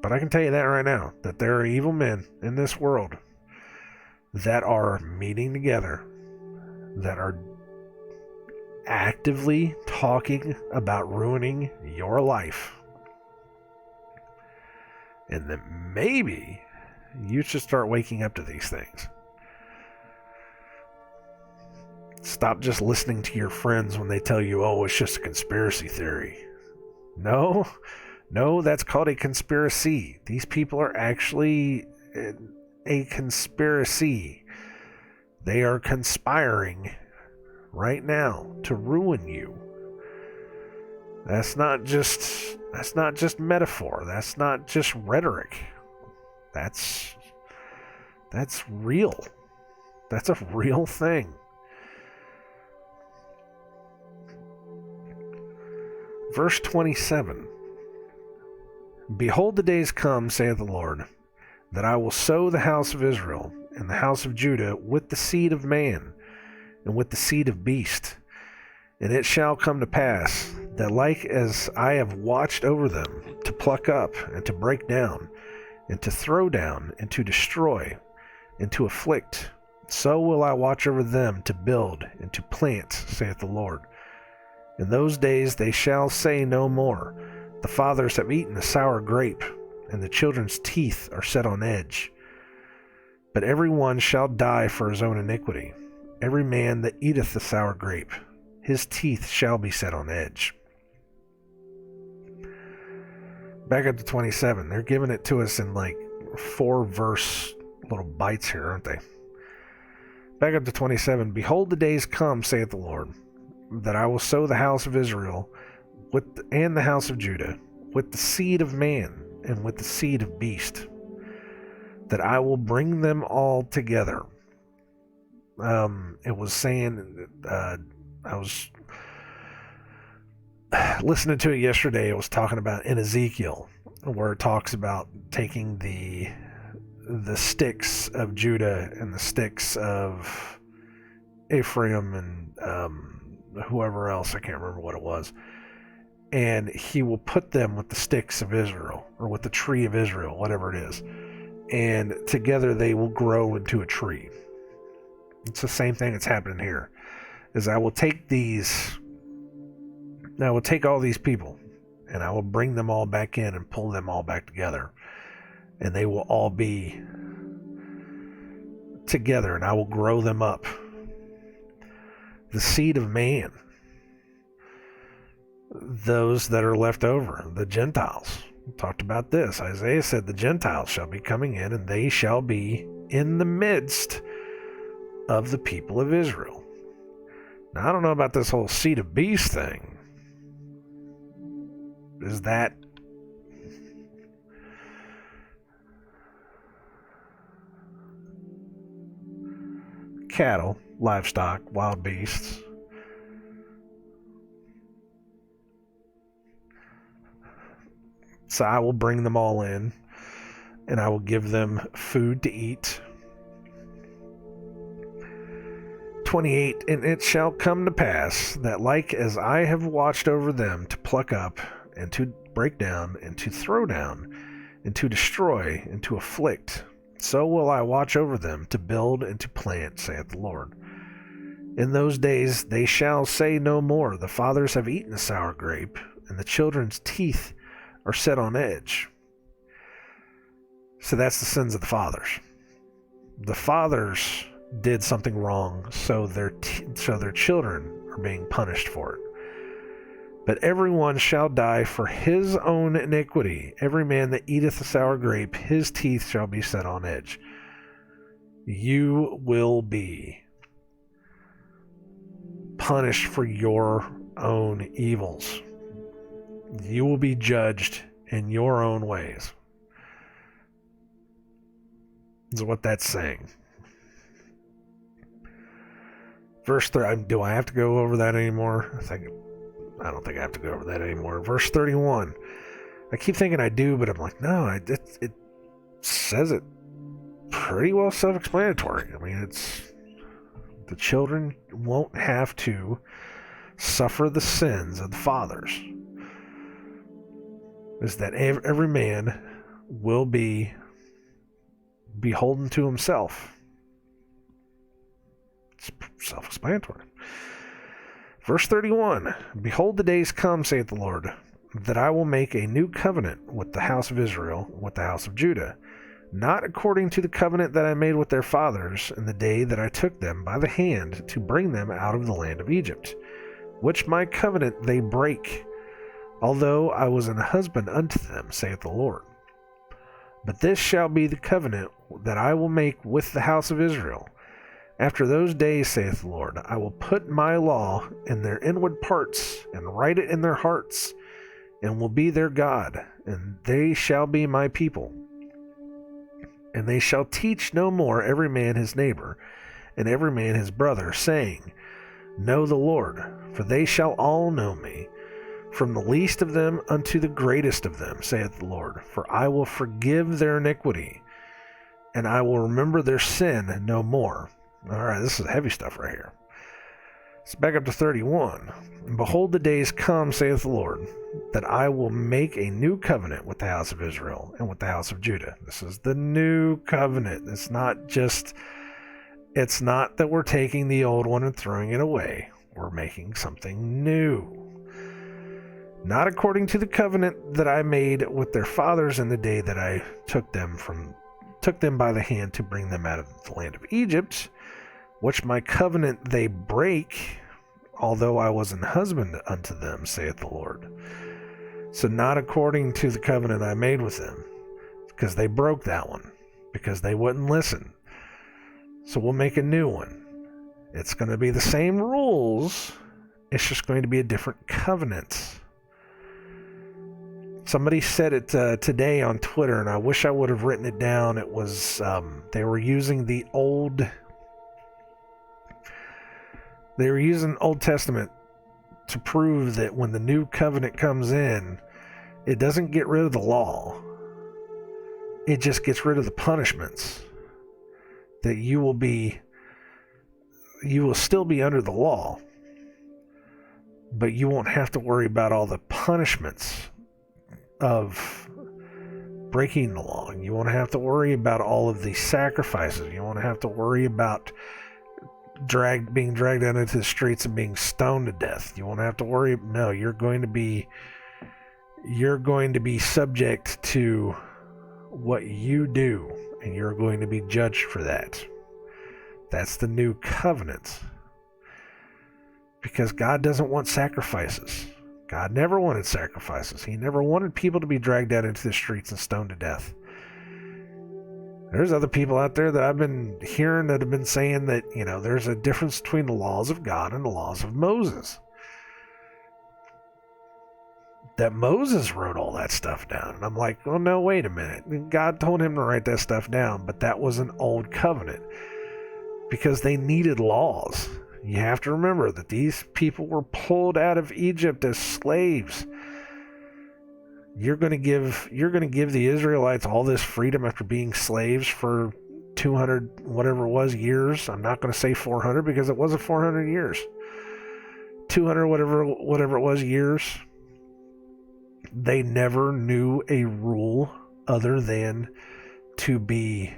But I can tell you that right now, that there are evil men in this world that are meeting together, that are actively talking about ruining your life. And that maybe you should start waking up to these things. Stop just listening to your friends when they tell you, oh, it's just a conspiracy theory. No, that's called a conspiracy. These people are actually a conspiracy. They are conspiring right now to ruin you. That's not just metaphor. That's not just rhetoric. That's real. That's a real thing. Verse 27. Behold, the days come, saith the Lord, that I will sow the house of Israel and the house of Judah with the seed of man and with the seed of beast. And it shall come to pass that like as I have watched over them to pluck up and to break down and to throw down and to destroy and to afflict, so will I watch over them to build and to plant, saith the Lord. In those days they shall say no more, the fathers have eaten a sour grape, and the children's teeth are set on edge. But every one shall die for his own iniquity. Every man that eateth the sour grape, his teeth shall be set on edge. Back up to 27. They're giving it to us in like 4-verse little bites here, aren't they? Back up to 27. Behold, the days come, saith the Lord, that I will sow the house of Israel and the house of Judah with the seed of man and with the seed of beast, that I will bring them all together. It was saying, I was listening to it yesterday. It was talking about in Ezekiel, where it talks about taking the sticks of Judah and the sticks of Ephraim and whoever else, I can't remember what it was, and he will put them with the sticks of Israel, or with the tree of Israel, whatever it is, and together they will grow into a tree. It's the same thing that's happening here, is I will take all these people, and I will bring them all back in and pull them all back together, and they will all be together, and I will grow them up. The seed of man, those that are left over, the Gentiles. We talked about this. Isaiah said the Gentiles shall be coming in, and they shall be in the midst of the people of Israel. Now, I don't know about this whole seed of beast thing. Is that cattle, livestock, wild beasts? So I will bring them all in, and I will give them food to eat. 28, and it shall come to pass that like as I have watched over them to pluck up, and to break down, and to throw down, and to destroy, and to afflict, so will I watch over them to build and to plant, saith the Lord. In those days they shall say no more, the fathers have eaten the sour grape, and the children's teeth are set on edge. So that's the sins of the fathers. The fathers did something wrong, so their children are being punished for it. But everyone shall die for his own iniquity. Every man that eateth the sour grape, his teeth shall be set on edge. You will be punished for your own evils. You will be judged in your own ways. Is what that's saying. Verse 30. Do I have to go over that anymore? I don't think I have to go over that anymore. Verse 31. I keep thinking I do, but I'm like, no, it says it pretty well self-explanatory. I mean, the children won't have to suffer the sins of the fathers. Is that every man will be beholden to himself. It's self-explanatory. Verse 31, Behold, the days come, saith the Lord, that I will make a new covenant with the house of Israel, with the house of Judah, not according to the covenant that I made with their fathers in the day that I took them by the hand to bring them out of the land of Egypt, which my covenant they break, although I was an husband unto them, saith the Lord. But this shall be the covenant that I will make with the house of Israel. After those days, saith the Lord, I will put my law in their inward parts, and write it in their hearts, and will be their God, and they shall be my people. And they shall teach no more every man his neighbor, and every man his brother, saying, Know the Lord, for they shall all know me, from the least of them unto the greatest of them, saith the Lord. For I will forgive their iniquity, and I will remember their sin no more. All right, this is heavy stuff right here. Let's back up to 31. Behold, the days come, saith the Lord, that I will make a new covenant with the house of Israel and with the house of Judah. This is the new covenant. It's not that we're taking the old one and throwing it away. We're making something new. Not according to the covenant that I made with their fathers in the day that I took them by the hand to bring them out of the land of Egypt, which my covenant they break, although I was an husband unto them, saith the Lord. So not according to the covenant I made with them, because they broke that one, because they wouldn't listen. So we'll make a new one. It's going to be the same rules. It's just going to be a different covenant. Somebody said it today on Twitter, and I wish I would have written it down. It was, they were using Old Testament to prove that when the new covenant comes in, it doesn't get rid of the law. It just gets rid of the punishments. That you will still be under the law, but you won't have to worry about all the punishments of breaking the law. You won't have to worry about all of the sacrifices. You won't have to worry about being dragged out into the streets and being stoned to death. You won't have to worry. No, you're going to be subject to what you do, and you're going to be judged for that. That's the new covenant. Because God doesn't want sacrifices. God never wanted sacrifices. He never wanted people to be dragged out into the streets and stoned to death. There's other people out there that I've been hearing that have been saying that, there's a difference between the laws of God and the laws of Moses. That Moses wrote all that stuff down. And I'm like, well, no, wait a minute. God told him to write that stuff down, but that was an old covenant. Because they needed laws. You have to remember that these people were pulled out of Egypt as slaves. You're going to give the Israelites all this freedom after being slaves for 200 whatever it was years. I'm not going to say 400 because it wasn't 400 years. 200 whatever it was years. They never knew a rule other than to be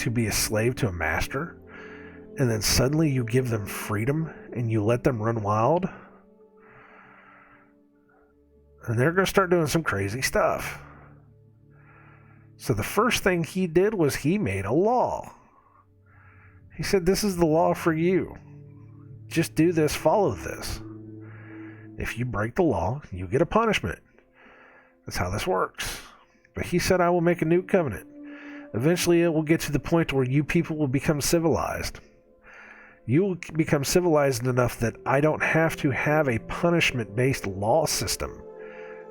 a slave to a master. And then suddenly you give them freedom and you let them run wild. And they're going to start doing some crazy stuff. So the first thing he did was he made a law. He said, this is the law for you. Just do this, follow this. If you break the law, you get a punishment. That's how this works. But he said, I will make a new covenant. Eventually it will get to the point where you people will become civilized. You will become civilized enough that I don't have to have a punishment-based law system.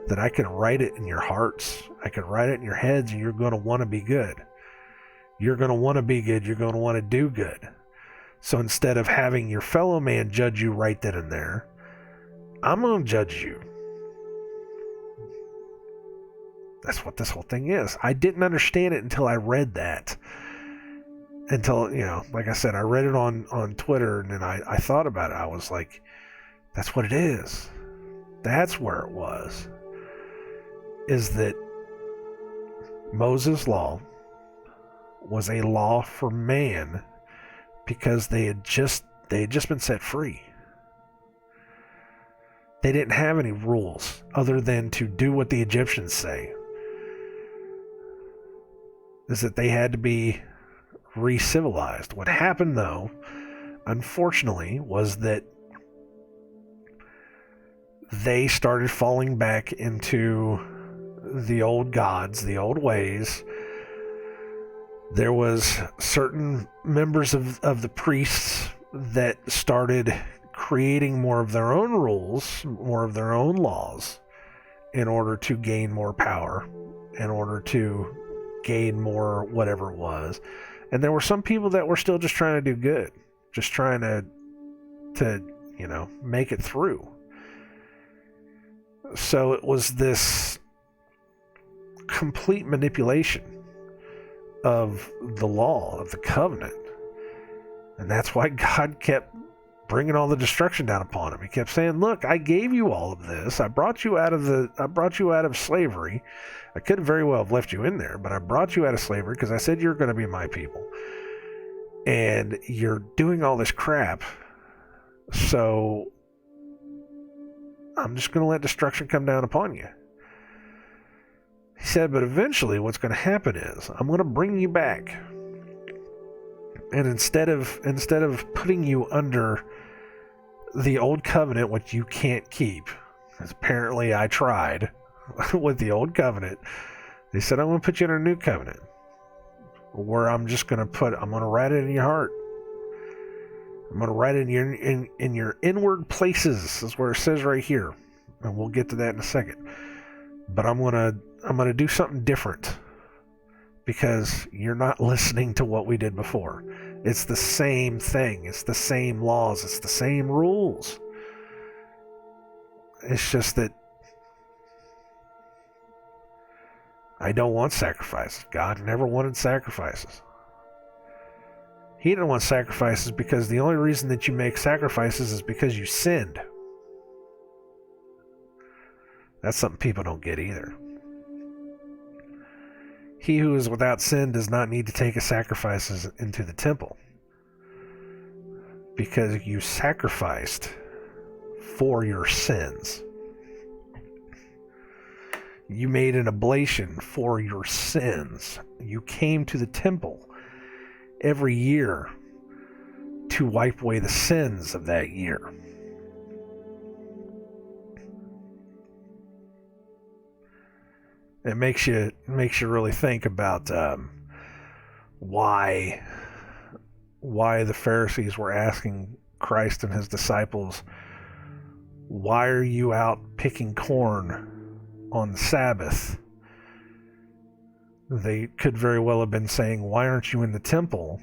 That I can write it in your hearts. I can write it in your heads, and you're going to want to be good. You're going to want to be good. You're going to want to do good. So instead of having your fellow man judge you right then and there, I'm going to judge you. That's what this whole thing is. I didn't understand it until I read that. Until, like I said, I read it on Twitter, and then I thought about it. I was like, that's what it is. That's where it was. Is that Moses' law was a law for man because they had just been set free. They didn't have any rules other than to do what the Egyptians say. Is that they had to be re-civilized. What happened, though, unfortunately, was that they started falling back into the old gods, the old ways. There was certain members of the priests that started creating more of their own rules, more of their own laws, in order to gain more power, in order to gain more whatever it was. And there were some people that were still just trying to do good, just trying to make it through. So it was this complete manipulation of the law, of the covenant. And that's why God kept bringing all the destruction down upon him. He kept saying, look, I gave you all of this. I brought you out of slavery. I could very well have left you in there, but I brought you out of slavery because I said you're going to be my people. And you're doing all this crap. So I'm just going to let destruction come down upon you. He said, but eventually what's going to happen is I'm going to bring you back. And instead of putting you under the old covenant, which you can't keep, As apparently I tried with the old covenant. They said, I'm going to put you in a new covenant where I'm going to write it in your heart. I'm going to write it in your inward places, is where it says right here. And we'll get to that in a second. But I'm going to do something different because you're not listening to what we did before. It's the same thing. It's the same laws. It's the same rules. It's just that I don't want sacrifices. God never wanted sacrifices. He didn't want sacrifices because the only reason that you make sacrifices is because you sinned. That's something people don't get either. He who is without sin does not need to take his sacrifices into the temple, because you sacrificed for your sins. You made an oblation for your sins. You came to the temple every year to wipe away the sins of that year. It makes you really think about why the Pharisees were asking Christ and his disciples, why are you out picking corn on the Sabbath? They could very well have been saying, why aren't you in the temple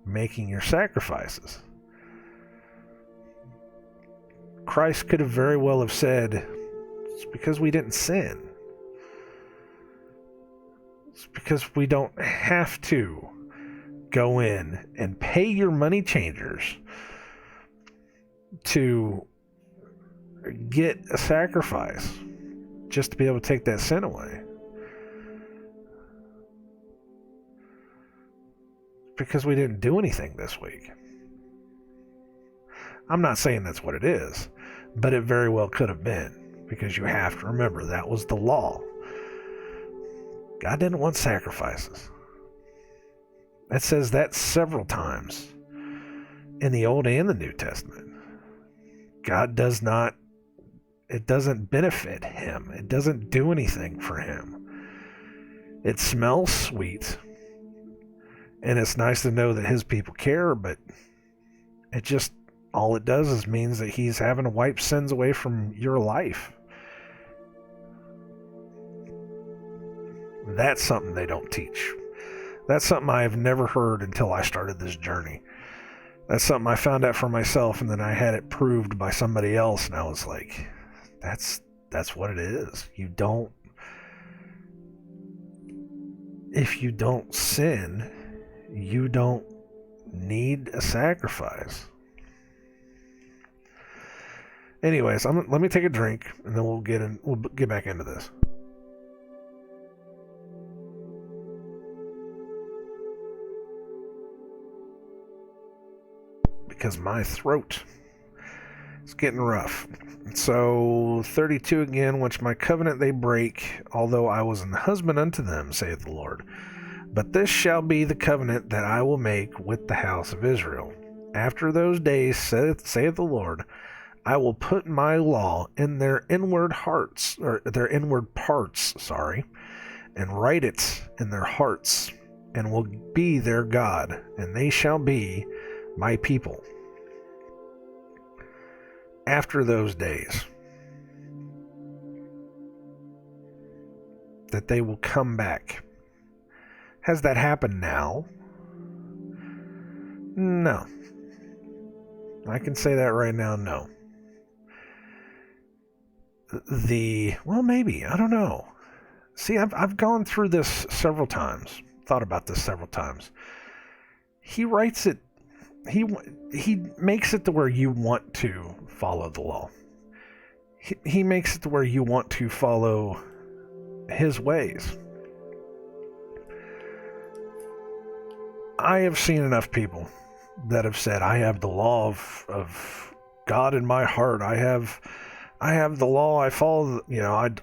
making your sacrifices? Christ could have very well have said, it's because we didn't sin. It's because we don't have to go in and pay your money changers to get a sacrifice just to be able to take that sin away. Because we didn't do anything this week. I'm not saying that's what it is, but it very well could have been, because you have to remember that was the law. God didn't want sacrifices. It says that several times in the Old and the New Testament. God does not, it doesn't benefit him. It doesn't do anything for him. It smells sweet, and it's nice to know that his people care, but it just, all it does is means that he's having to wipe sins away from your life. That's something they don't teach. That's something I've never heard until I started this journey. That's something I found out for myself, and then I had it proved by somebody else, and I was like, that's what it is. If you don't sin, you don't need a sacrifice. Anyways, let me take a drink, and then we'll get back into this. Because my throat is getting rough. So 32 again, which my covenant they break, although I was an husband unto them, saith the Lord. But this shall be the covenant that I will make with the house of Israel. After those days, saith the Lord, I will put my law in their inward hearts, or their inward parts, and write it in their hearts, and will be their God, and they shall be my people. After those days, that they will come back. Has that happened now? No. I can say that right now, no. Well, maybe, I don't know. See, I've gone through this several times, thought about this several times. He writes it, he makes it to where you want to follow the law. He makes it to where you want to follow his ways. I have seen enough people that have said, I have the law of God in my heart. I have the law. I follow,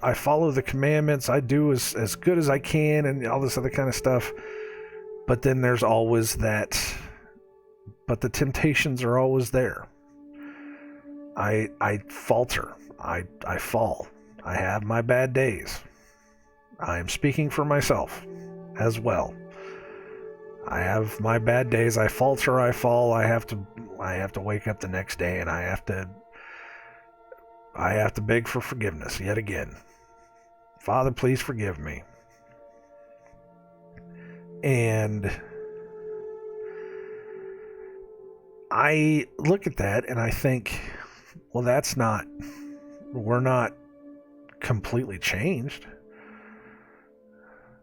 I follow the commandments. I do as good as I can, and all this other kind of stuff. But then there's always that, but the temptations are always there. I falter. I fall. I have my bad days. I am speaking for myself as well. I have my bad days. I falter, I fall. I have to wake up the next day, and I have to beg for forgiveness yet again. Father, please forgive me. And I look at that and I think, well, we're not completely changed.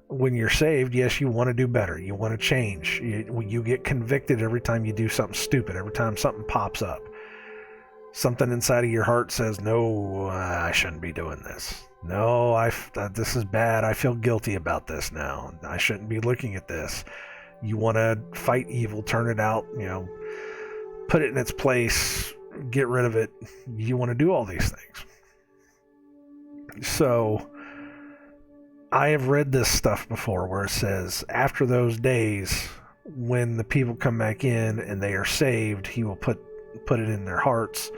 When you're saved, yes, you want to do better. You want to change. You get convicted every time you do something stupid, every time something pops up. Something inside of your heart says, no, I shouldn't be doing this. No, this is bad. I feel guilty about this now. I shouldn't be looking at this. You want to fight evil, turn it out, put it in its place, get rid of it. You want to do all these things. So I have read this stuff before where it says, after those days, when the people come back in and they are saved, he will put it in their hearts.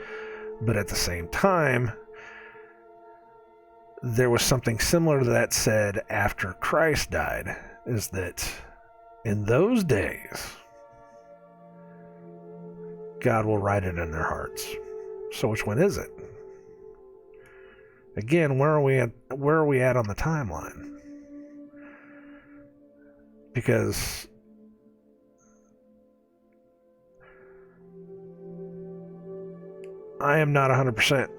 But at the same time, there was something similar to that said after Christ died, is that in those days, God will write it in their hearts. So which one is it? Again, where are we at on the timeline? Because I am not 100%.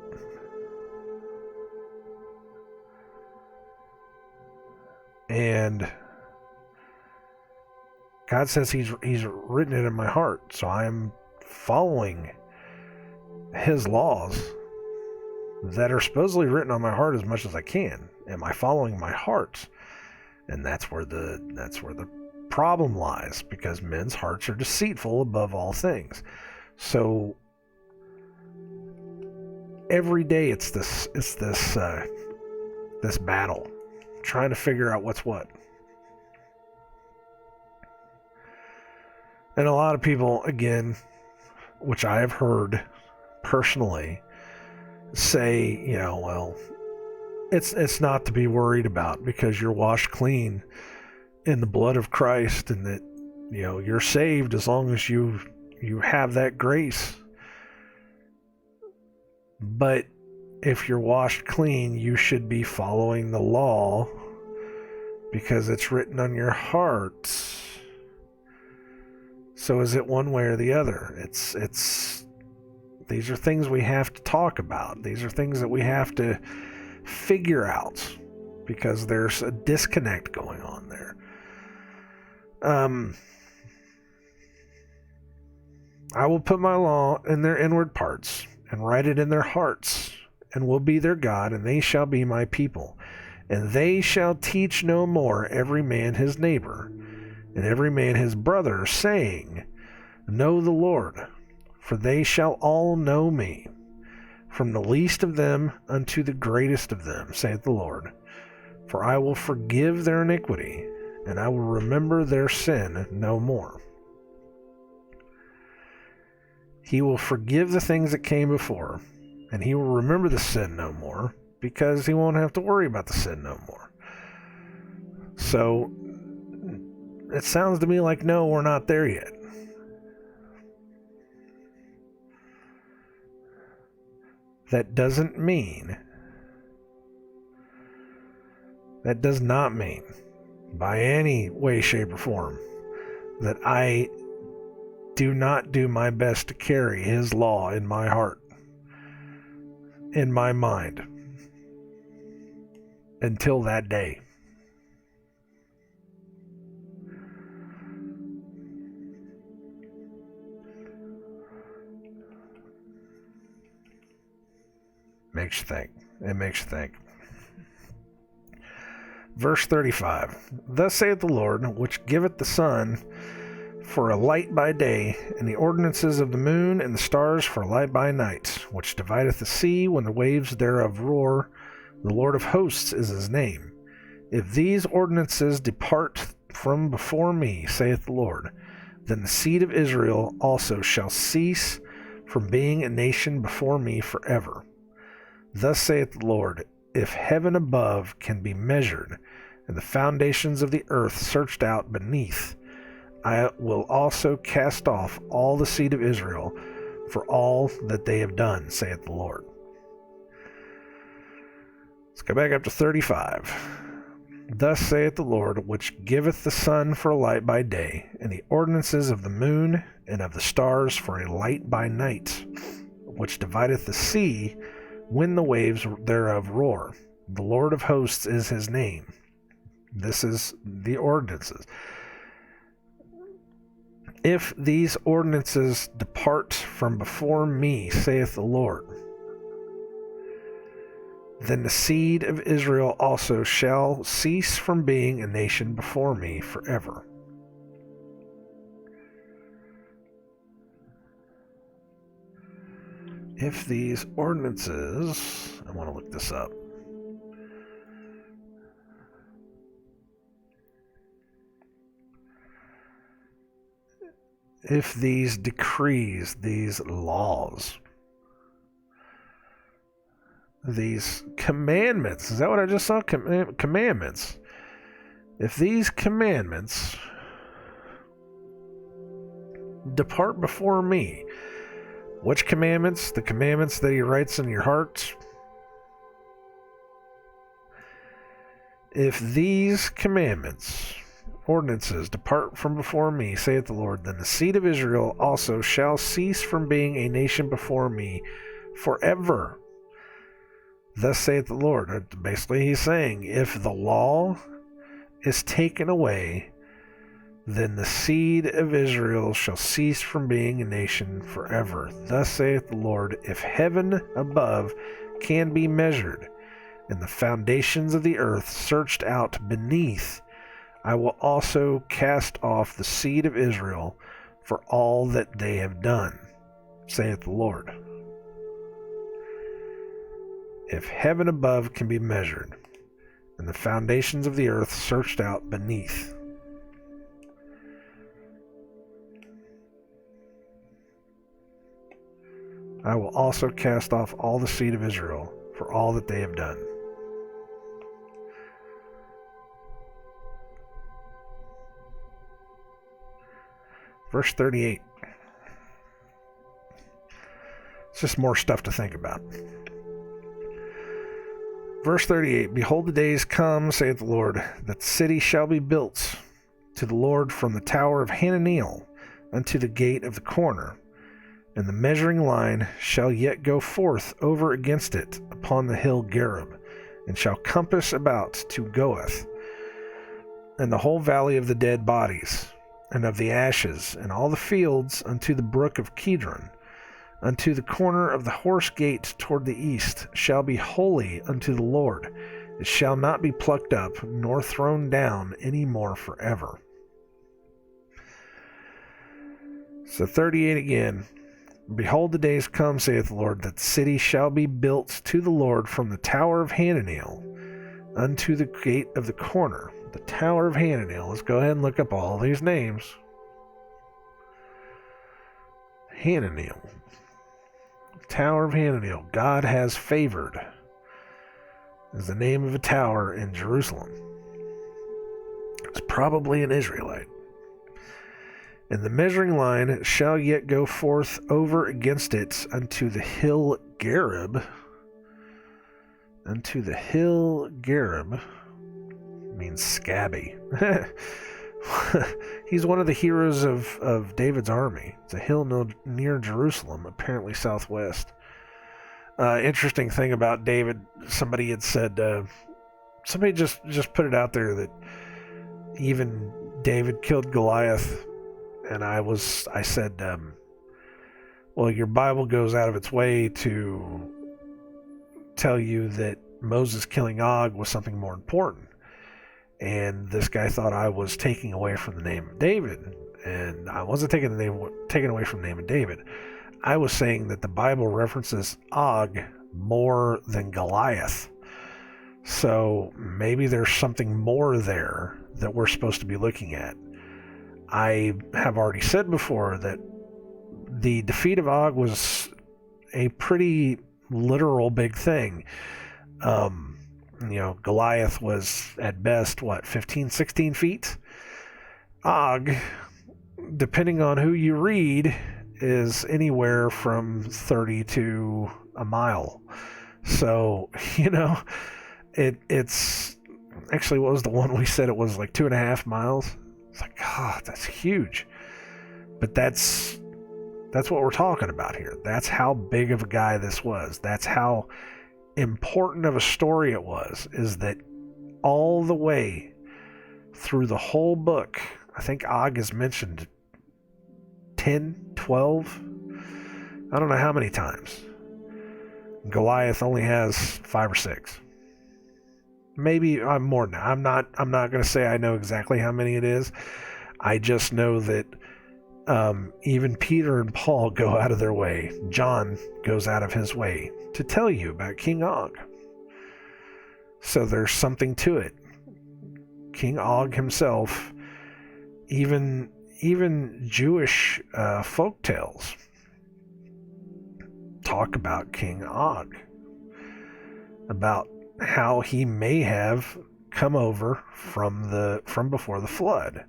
And God says he's written it in my heart, so I am following his laws that are supposedly written on my heart as much as I can. Am I following my heart? And that's where the problem lies, because men's hearts are deceitful above all things. So every day it's this battle, trying to figure out what's what. And a lot of people, again, which I have heard personally, say, well, it's not to be worried about because you're washed clean in the blood of Christ, and that you're saved as long as you have that grace. But if you're washed clean, you should be following the law because it's written on your hearts. So is it one way or the other? These are things we have to talk about. These are things that we have to figure out because there's a disconnect going on there. I will put my law in their inward parts and write it in their hearts, and will be their God, and they shall be my people. And they shall teach no more every man his neighbor, and every man his brother, saying, Know the Lord, for they shall all know me, from the least of them unto the greatest of them, saith the Lord. For I will forgive their iniquity, and I will remember their sin no more. He will forgive the things that came before, and he will remember the sin no more, because he won't have to worry about the sin no more. So it sounds to me like, no, we're not there yet. That does not mean, by any way, shape, or form, that I do not do my best to carry his law in my heart, in my mind, until that day. Makes you think. It makes you think. Verse 35. Thus saith the Lord, which giveth the sun for a light by day, and the ordinances of the moon and the stars for a light by night, which divideth the sea when the waves thereof roar. The Lord of hosts is his name. If these ordinances depart from before me, saith the Lord, then the seed of Israel also shall cease from being a nation before me forever. Thus saith the Lord, if heaven above can be measured, and the foundations of the earth searched out beneath, I will also cast off all the seed of Israel for all that they have done, saith the Lord. Let's go back up to 35. Thus saith the Lord, which giveth the sun for a light by day, and the ordinances of the moon and of the stars for a light by night, which divideth the sea when the waves thereof roar. The Lord of hosts is his name. This is the ordinances. If these ordinances depart from before me, saith the Lord, then the seed of Israel also shall cease from being a nation before me forever. If these ordinances, I want to look this up. If these decrees, these laws, these commandments, is that what I just saw? Commandments. If these commandments depart before me, which commandments? The commandments that he writes in your hearts. If these commandments, ordinances, depart from before me, saith the Lord, then the seed of Israel also shall cease from being a nation before me forever. Thus saith the Lord. Basically, he's saying, if the law is taken away, then the seed of Israel shall cease from being a nation forever. Thus saith the Lord, if heaven above can be measured, and the foundations of the earth searched out beneath, I will also cast off the seed of Israel for all that they have done, saith the Lord. If heaven above can be measured, and the foundations of the earth searched out beneath, I will also cast off all the seed of Israel for all that they have done. Verse 38. It's just more stuff to think about. Verse 38, behold, the days come, saith the Lord, that the city shall be built to the Lord from the tower of Hananeel unto the gate of the corner, and the measuring line shall yet go forth over against it upon the hill Gareb, and shall compass about to Goeth, and the whole valley of the dead bodies, and of the ashes, and all the fields unto the brook of Kidron, unto the corner of the horse gate toward the east, shall be holy unto the Lord. It shall not be plucked up, nor thrown down any more forever. So 38 again. Behold, the days come, saith the Lord, that the city shall be built to the Lord from the tower of Hananeel unto the gate of the corner. The tower of Hananeel. Let's go ahead and look up all these names. Hananeel. Tower of Hananeel. God has favored is the name of a tower in Jerusalem. It's probably an Israelite. And the measuring line shall yet go forth over against it unto the hill Gareb. Unto the hill Gareb means scabby. He's one of the heroes of David's army. It's a hill near Jerusalem, apparently southwest. Interesting thing about David, somebody had said, somebody just put it out there that even David killed Goliath, and I said, well, your Bible goes out of its way to tell you that Moses killing Og was something more important. And this guy thought I was taking away from the name of David. And I wasn't taking away from the name of David. I was saying that the Bible references Og more than Goliath. So maybe there's something more there that we're supposed to be looking at. I have already said before that the defeat of Og was a pretty literal big thing. Goliath was at best, 15, 16 feet? Og, depending on who you read, is anywhere from 30 to a mile. So, it's actually, what was the one we said? It was like 2.5 miles. It's like, God, that's huge. But that's what we're talking about here. That's how big of a guy this was. That's how important of a story it was, is that all the way through the whole book, I think Og is mentioned 10, 12, I don't know how many times. Goliath only has 5 or 6. Maybe more now. I'm not going to say I know exactly how many it is. I just know that even Peter and Paul go out of their way. John goes out of his way to tell you about King Og. So there's something to it. King Og himself, even Jewish folk tales talk about King Og, about how he may have come over from before the flood.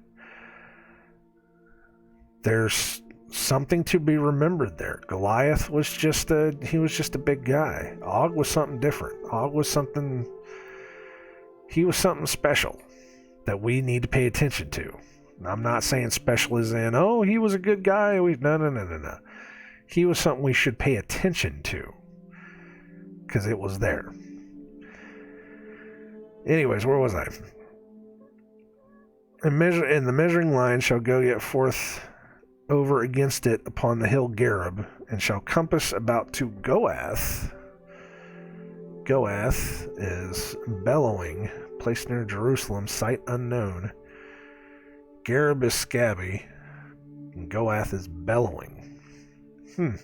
There's something to be remembered there. Goliath was just a big guy. Og was something different. Og was something special that we need to pay attention to. I'm not saying special as in, oh, he was a good guy. No. He was something we should pay attention to, because it was there. Anyways, where was I? And the measuring line shall go yet forth over against it upon the hill Gareb, and shall compass about to Goath. Goath is bellowing, placed near Jerusalem, site unknown. Gareb is scabby, and Goath is bellowing. And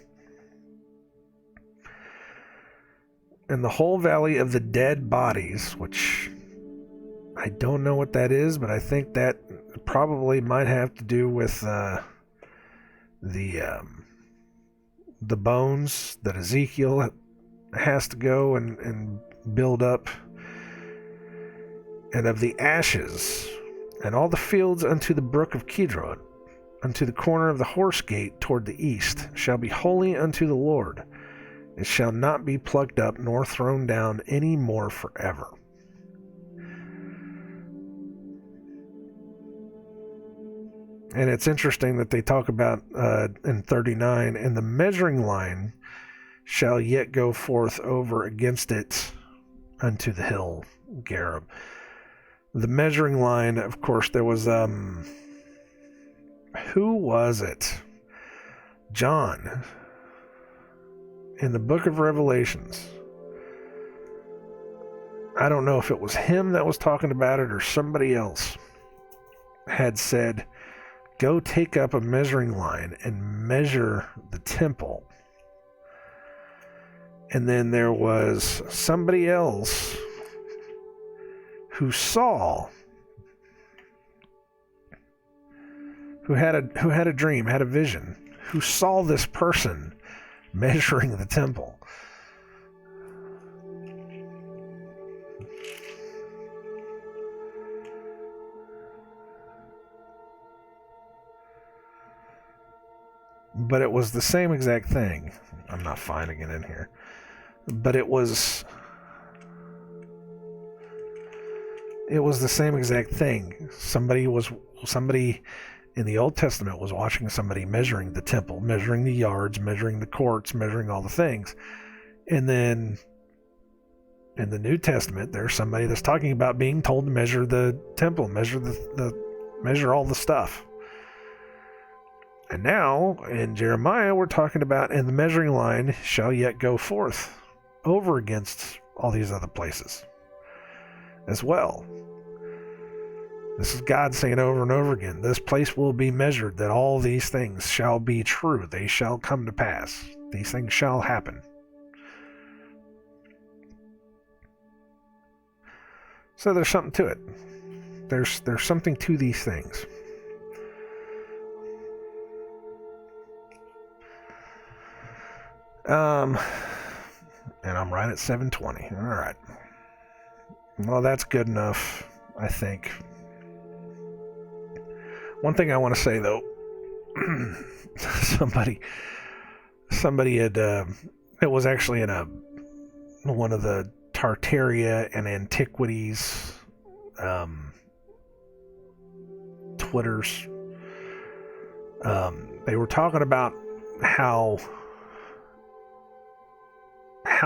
the whole valley of the dead bodies, which I don't know what that is, but I think that probably might have to do with the bones that Ezekiel has to go and build up, and of the ashes, and all the fields unto the brook of Kidron, unto the corner of the horse gate toward the east, shall be holy unto the Lord. It shall not be plucked up nor thrown down any more forever. And it's interesting that they talk about in 39, and the measuring line shall yet go forth over against it unto the hill Gareb. The measuring line, of course, there was who was it? John, in the book of Revelations. I don't know if it was him that was talking about it or somebody else had said, go take up a measuring line and measure the temple. And then there was somebody else who had a dream, had a vision, who saw this person measuring the temple. But it was the same exact thing. I'm not finding it in here. But it was the same exact thing. Somebody in the Old Testament was watching somebody measuring the temple, measuring the yards, measuring the courts, measuring all the things. And then in the New Testament, there's somebody that's talking about being told to measure the temple, measure all the stuff. And now in Jeremiah, we're talking about, and the measuring line shall yet go forth over against all these other places as well. This is God saying over and over again, this place will be measured, that all these things shall be true. They shall come to pass. These things shall happen. So there's something to it. There's something to these things. And I'm right at 720. All right. Well, that's good enough, I think. One thing I want to say, though, somebody had, it was actually in one of the Tartaria and Antiquities Twitters. They were talking about how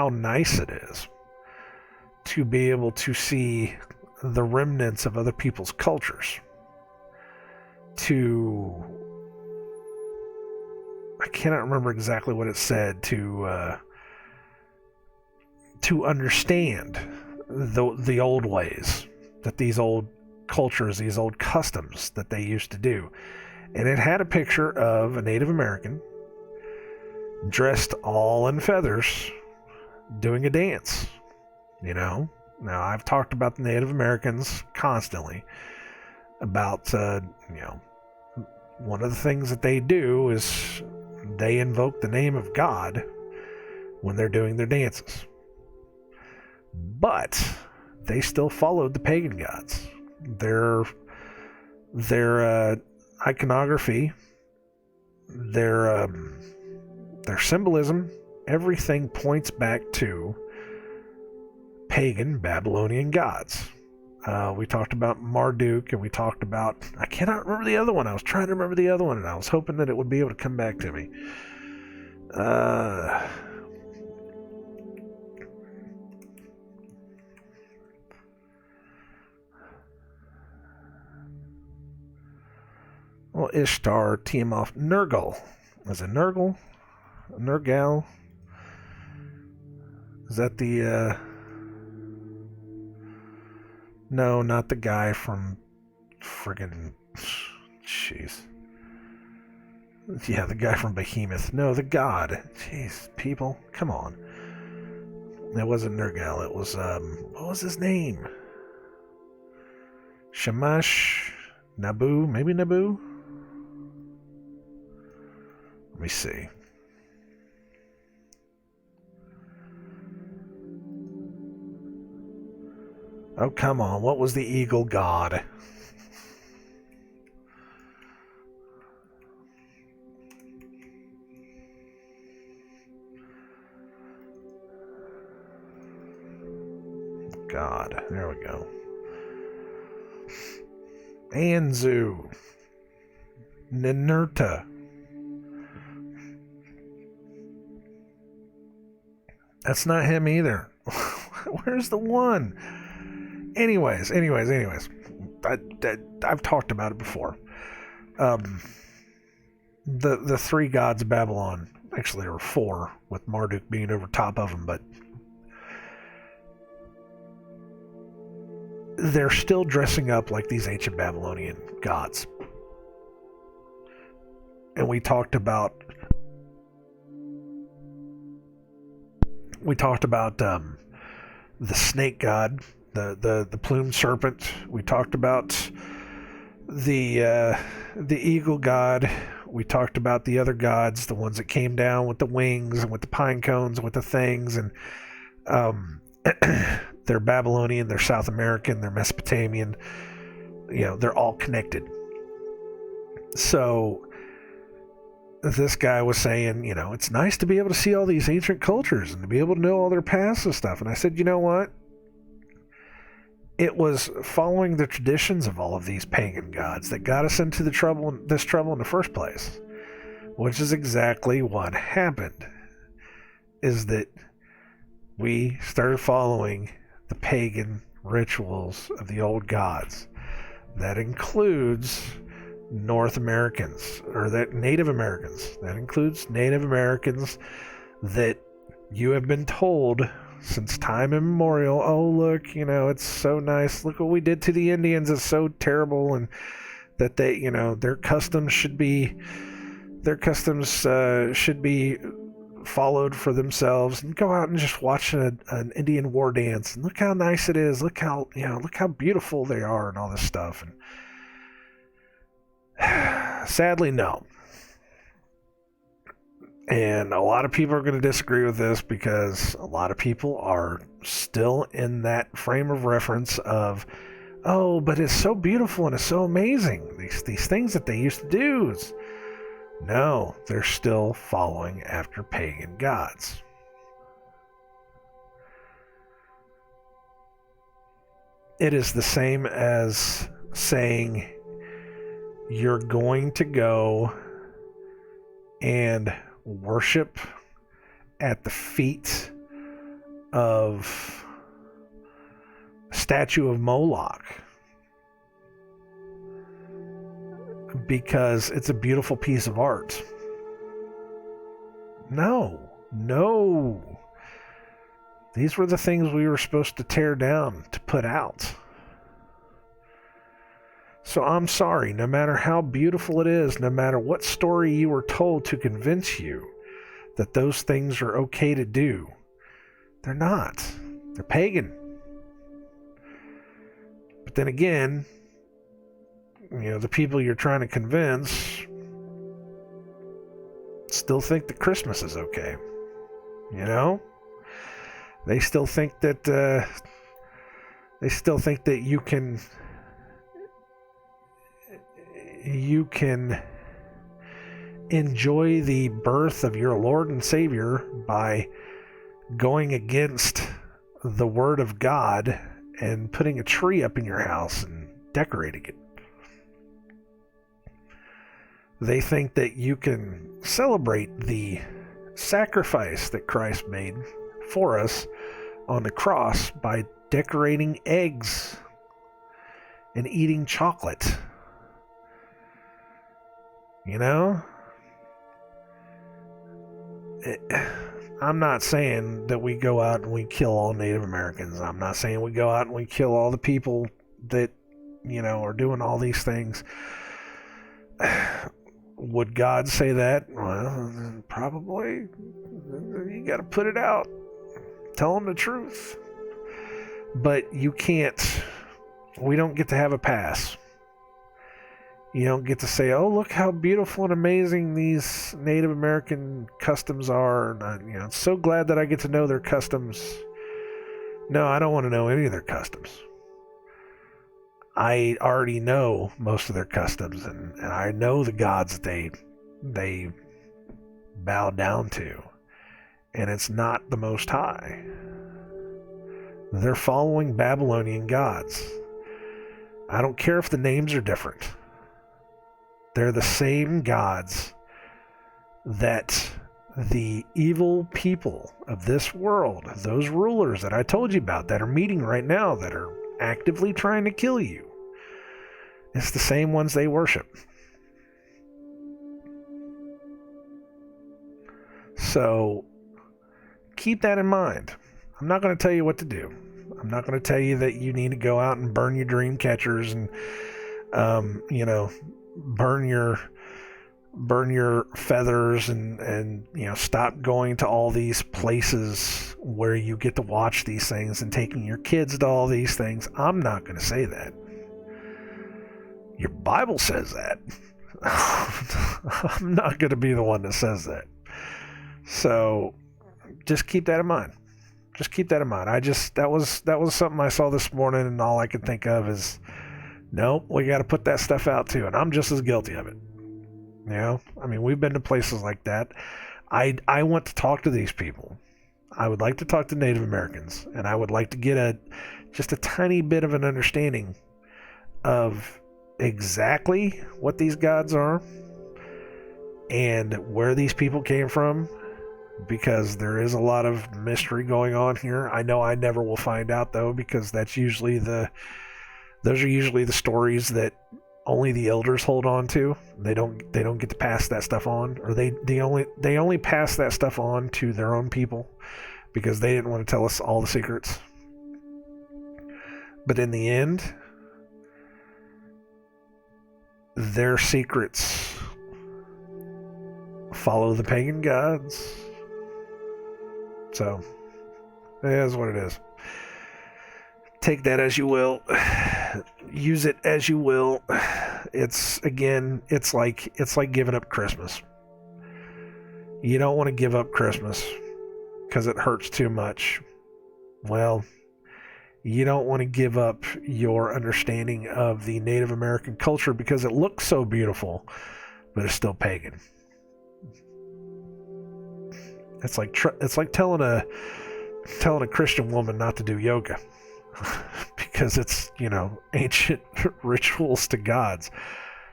nice it is to be able to see the remnants of other people's cultures. I cannot remember exactly what it said, to understand the old ways, that these old cultures, these old customs that they used to do. And it had a picture of a Native American dressed all in feathers doing a dance. Now I've talked about the Native Americans constantly about one of the things that they do is they invoke the name of God when they're doing their dances. But they still followed the pagan gods. Their iconography, their symbolism, everything points back to pagan Babylonian gods. We talked about Marduk, and we talked about, I cannot remember the other one. I was trying to remember the other one, and I was hoping that it would be able to come back to me. Well, Ishtar, Tiamat, Nergal. Is it Nergal? Nergal? Is that the, No, not the guy from friggin'... Jeez. Yeah, the guy from Behemoth. No, the god. Jeez, people, come on. It wasn't Nergal, it was, what was his name? Shamash? Nabu? Maybe Nabu? Let me see. Oh, come on. What was the eagle god? God. There we go. Anzu. Ninurta. That's not him either. Where's the one? Anyways. I've talked about it before. The three gods of Babylon. Actually, there were four, with Marduk being over top of them, but they're still dressing up like these ancient Babylonian gods. And we talked about the snake god, the plumed serpent. We talked about the eagle god. We talked about the other gods, the ones that came down with the wings and with the pine cones, with the things, and they're Babylonian, they're South American, they're Mesopotamian. They're all connected. So this guy was saying, it's nice to be able to see all these ancient cultures and to be able to know all their past and stuff. And I said, you know what? It was following the traditions of all of these pagan gods that got us into this trouble in the first place, which is exactly what happened, is that we started following the pagan rituals of the old gods. That includes North Americans, or that Native Americans. That includes Native Americans that you have been told since time immemorial, oh look, it's so nice. Look what we did to the Indians. It's so terrible, and that they, their customs should be followed for themselves, and go out and just watch an Indian war dance and look how nice it is. Look how beautiful they are and all this stuff. And sadly, no. And a lot of people are going to disagree with this because a lot of people are still in that frame of reference of, oh, but it's so beautiful and it's so amazing. These things that they used to do. No, they're still following after pagan gods. It is the same as saying you're going to go and worship at the feet of a statue of Moloch because it's a beautiful piece of art. No. These were the things we were supposed to tear down, to put out. So I'm sorry, no matter how beautiful it is, no matter what story you were told to convince you that those things are okay to do, they're not. They're pagan. But then again, the people you're trying to convince still think that Christmas is okay. They still think that you can enjoy the birth of your Lord and Savior by going against the Word of God and putting a tree up in your house and decorating it. They think that you can celebrate the sacrifice that Christ made for us on the cross by decorating eggs and eating chocolate. I'm not saying that we go out and we kill all Native Americans. I'm not saying we go out and we kill all the people that, are doing all these things. Would God say that? Well, probably. You got to put it out. Tell them the truth. But you can't. We don't get to have a pass. You don't get to say, oh, look how beautiful and amazing these Native American customs are. And I'm so glad that I get to know their customs. No, I don't want to know any of their customs. I already know most of their customs, and I know the gods that they bow down to. And it's not the Most High. They're following Babylonian gods. I don't care if the names are different. They're the same gods that the evil people of this world, those rulers that I told you about that are meeting right now, that are actively trying to kill you, it's the same ones they worship. So keep that in mind. I'm not going to tell you what to do. I'm not going to tell you that you need to go out and burn your dream catchers and burn your feathers and stop going to all these places where you get to watch these things and taking your kids to all these things. I'm not going to say that. Your Bible says that. I'm not going to be the one that says that. So just keep that in mind. Just keep that in mind. That was something I saw this morning, and all I could think of is, nope, we got to put that stuff out too, and I'm just as guilty of it. We've been to places like that. I want to talk to these people. I would like to talk to Native Americans, and I would like to get just a tiny bit of an understanding of exactly what these gods are and where these people came from, because there is a lot of mystery going on here. I know I never will find out, though, because those are usually the stories that only the elders hold on to. They don't get to pass that stuff on, or they only pass that stuff on to their own people because they didn't want to tell us all the secrets. But in the end, their secrets follow the pagan gods. So it is what it is. Take that as you will. Use it as you will. It's like giving up Christmas. You don't want to give up Christmas because it hurts too much. Well, you don't want to give up your understanding of the Native American culture because it looks so beautiful, but it's still pagan. It's like telling a Christian woman not to do yoga because it's, ancient rituals to gods.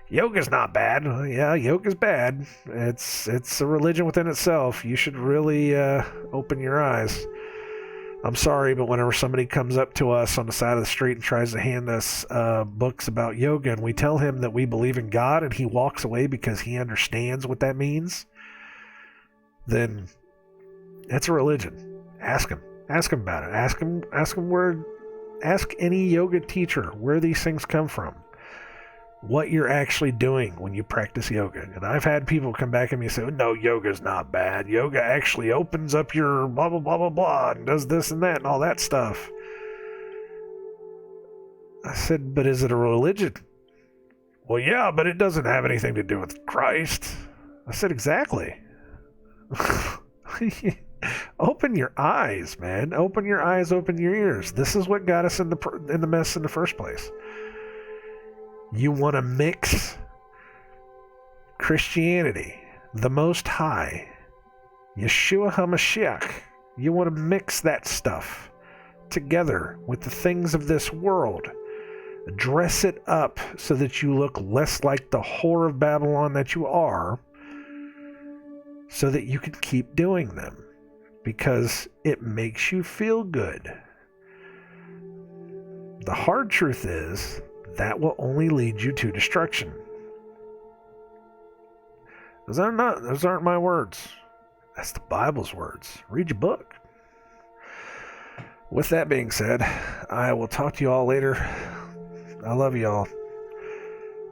Yoga's not bad. Yeah, yoga's bad. It's a religion within itself. You should really open your eyes. I'm sorry, but whenever somebody comes up to us on the side of the street and tries to hand us books about yoga, and we tell him that we believe in God, and he walks away because he understands what that means, then it's a religion. Ask him about it. Ask any yoga teacher where these things come from, what you're actually doing when you practice yoga. And I've had people come back at me and say, no, yoga's not bad. Yoga actually opens up your blah, blah, blah, blah, blah, and does this and that and all that stuff. I said, but is it a religion? Well, yeah, but it doesn't have anything to do with Christ. I said, exactly. Open your eyes, man. Open your eyes, open your ears. This is what got us in the mess in the first place. You want to mix Christianity, the Most High, Yeshua HaMashiach. You want to mix that stuff together with the things of this world. Dress it up so that you look less like the whore of Babylon that you are, so that you can keep doing them, because it makes you feel good. The hard truth is, that will only lead you to destruction. Those aren't my words. That's the Bible's words. Read your book. With that being said, I will talk to you all later. I love you all.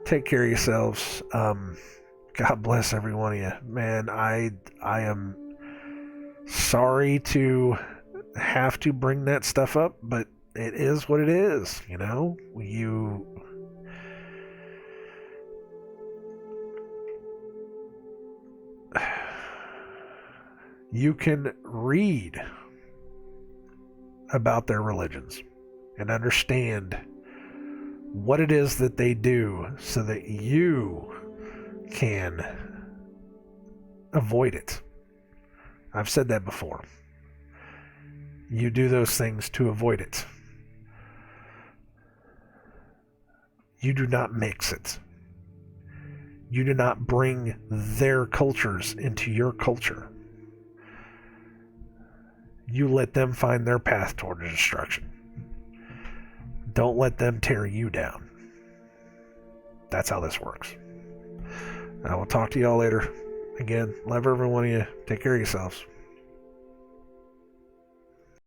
Take care of yourselves. God bless every one of you. Man, I am sorry to have to bring that stuff up, but it is what it is, You can read about their religions and understand what it is that they do so that you can avoid it. I've said that before. You do those things to avoid it. You do not mix it. You do not bring their cultures into your culture. You let them find their path toward destruction. Don't let them tear you down. That's how this works. I will talk to y'all later. Again, love every one of you. Take care of yourselves.